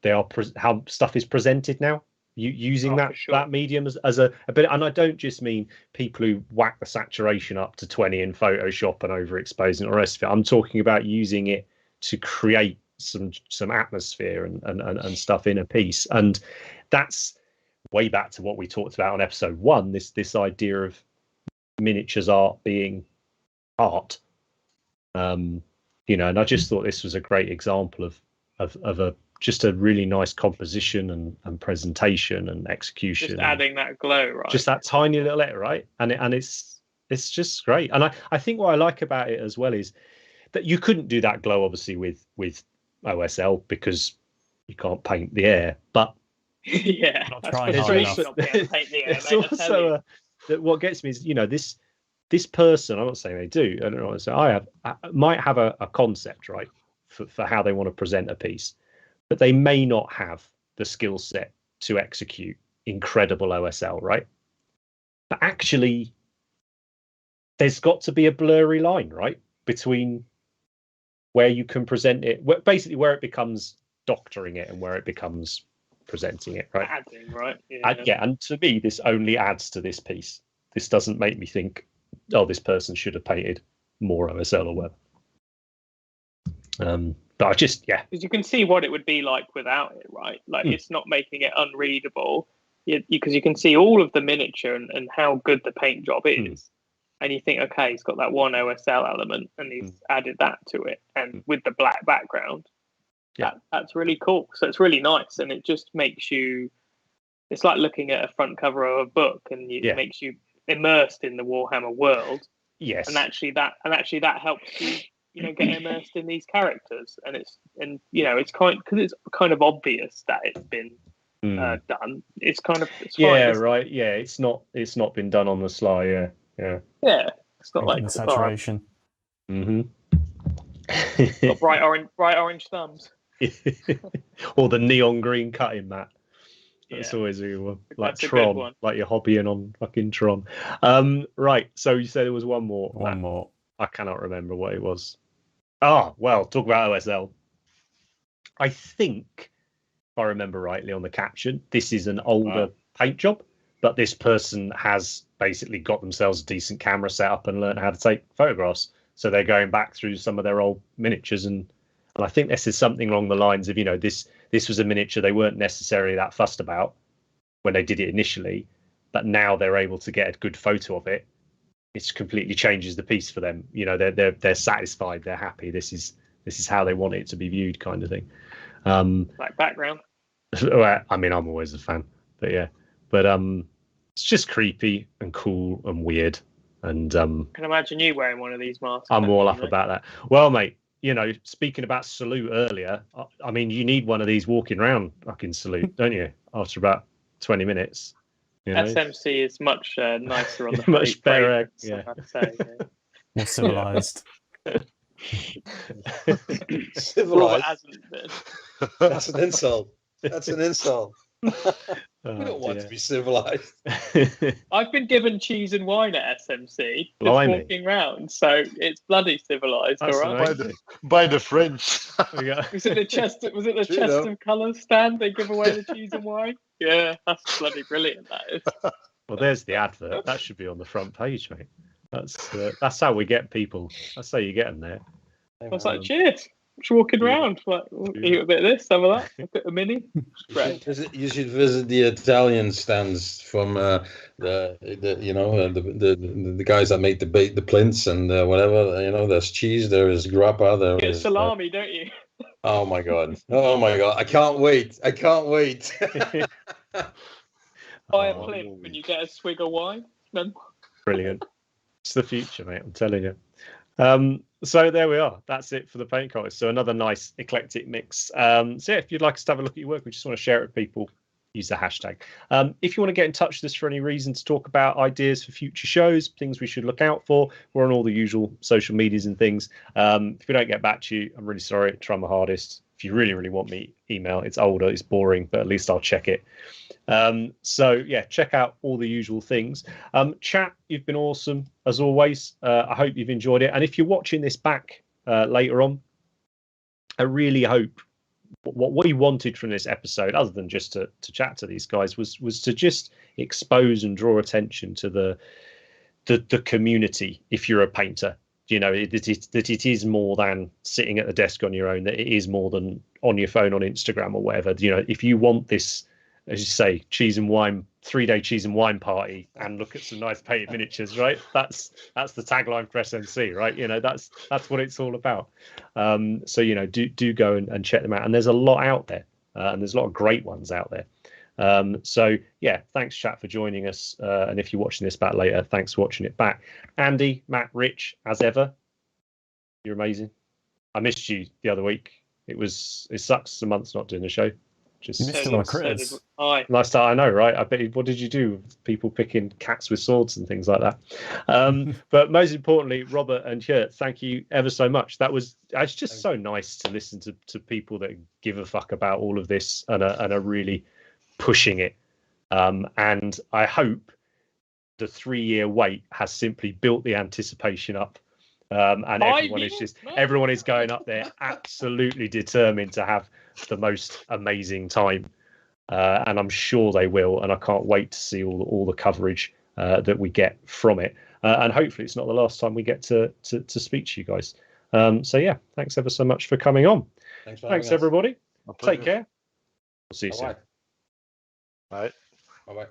how stuff is presented now, using that medium as a bit. And I don't just mean people who whack the saturation up to 20 in Photoshop and overexposing or the rest of it. I'm talking about using it to create some atmosphere and stuff in a piece. And that's way back to what we talked about on episode 1, this idea of miniatures art being art. And I just thought this was a great example of just a really nice composition and presentation and execution. Just adding that glow, right? Just that tiny little letter, right? And it's just great. And I think what I like about it as well is that you couldn't do that glow obviously with OSL because you can't paint the air. But it's also what gets me is this person. I'm not saying they do. I don't know. So I might have a concept, right, for how they want to present a piece, but they may not have the skill set to execute incredible OSL, right? But actually, there's got to be a blurry line, right, between where you can present it, basically where it becomes doctoring it and where it becomes presenting it, right? Adding, right? And to me, this only adds to this piece. This doesn't make me think, oh, this person should have painted more OSL or whatever. But I just, because you can see what it would be like without it, right? It's not making it unreadable, because you can see all of the miniature and how good the paint job is. And you think, okay, he's got that one OSL element and he's added that to it, and with the black background, that's really cool. So it's really nice, and it just makes you. It's like looking at a front cover of a book, and it makes you immersed in the Warhammer world. Yes, and actually that helps you, get immersed in these characters, and it's kind of obvious that it's been done. It's fine, right. Yeah, it's not been done on the sly. Yeah. It's not like the saturation. Mm-hmm. Got bright orange thumbs. Or the neon green cutting mat. That's Yeah. always a good one. Like That's a good Tron, one. like you're hobbying on fucking Tron. Right. So you said there was one more. One more. I cannot remember what it was. Ah, well, talk about OSL. I think, if I remember rightly on the caption, this is an older paint job, but this person has basically got themselves a decent camera set up and learned how to take photographs. So they're going back through some of their old miniatures, and I think this is something along the lines of, this was a miniature they weren't necessarily that fussed about when they did it initially, but now they're able to get a good photo of it. It completely changes the piece for them. They're satisfied, they're happy. This is how they want it to be viewed, kind of thing. Like background. I mean, I'm always a fan, but it's just creepy and cool and weird. And I can imagine you wearing one of these masks. I'm all up about that. Well, mate, speaking about Salute earlier, I mean, you need one of these walking around fucking Salute, don't you? After about 20 minutes. SMC is much nicer on the much better. Yeah. I'd say, yeah. More civilized. Civilized. Hasn't been. That's an insult. That's an insult. Oh, We don't want to be civilized. I've been given cheese and wine at SMC just Blimey. walking round, so it's bloody civilized, That's all right? nice. By the French. Was it the chest True, though. of colours stand they give away the cheese and wine? Yeah, that's bloody brilliant, that is. Well, there's the advert. That should be on the front page, mate. That's how we get people. That's how you get them there. I was like, cheers. Just walking around, like, eat a bit of this, some of that, a bit of mini. Great. You should visit the Italian stands from the guys that make the plinths and whatever. There's cheese, there is grappa, there You get is salami, don't you? oh my god! I can't wait! Buy a plinth and you get a swig of wine. Then Brilliant. It's the future, mate. I'm telling you. So there we are. That's it for the paint contest. So another nice eclectic mix. So yeah, if you'd like us to have a look at your work, we just want to share it with people, use the hashtag. If you want to get in touch with us for any reason to talk about ideas for future shows, things we should look out for, we're on all the usual social medias and things. If we don't get back to you, I'm really sorry. Try my hardest. If you really, really want me, email. It's older, it's boring, but at least I'll check it. So yeah, check out all the usual things. Chat, you've been awesome as always. I hope you've enjoyed it. And if you're watching this back later on, I really hope what we wanted from this episode, other than just to chat to these guys, was to just expose and draw attention to the community. If you're a painter, that it is more than sitting at the desk on your own. That it is more than on your phone on Instagram or whatever. If you want this, as you say, cheese and wine, 3-day cheese and wine party, and look at some nice painted miniatures, right? That's the tagline for SMC, right? That's what it's all about. So do go and check them out. And there's a lot out there, and there's a lot of great ones out there. So yeah, thanks chat for joining us. And if you're watching this back later, thanks for watching it back. Andy, Matt, Rich, as ever, you're amazing. I missed you the other week. It sucks a month's not doing the show. Just You missed all my critters. nice that I know, right? I bet. What did you do? People picking cats with swords and things like that. But most importantly, Robert and Gert, thank you ever so much. It's just so nice to listen to people that give a fuck about all of this and are really pushing it. And I hope the 3-year wait has simply built the anticipation up. And everyone is going up there absolutely determined to have the most amazing time, and I'm sure they will, and I can't wait to see all the coverage that we get from it, and hopefully it's not the last time we get to speak to you guys. So yeah, thanks ever so much for coming on. Thanks everybody. Take care. We'll see you soon. Bye. Bye.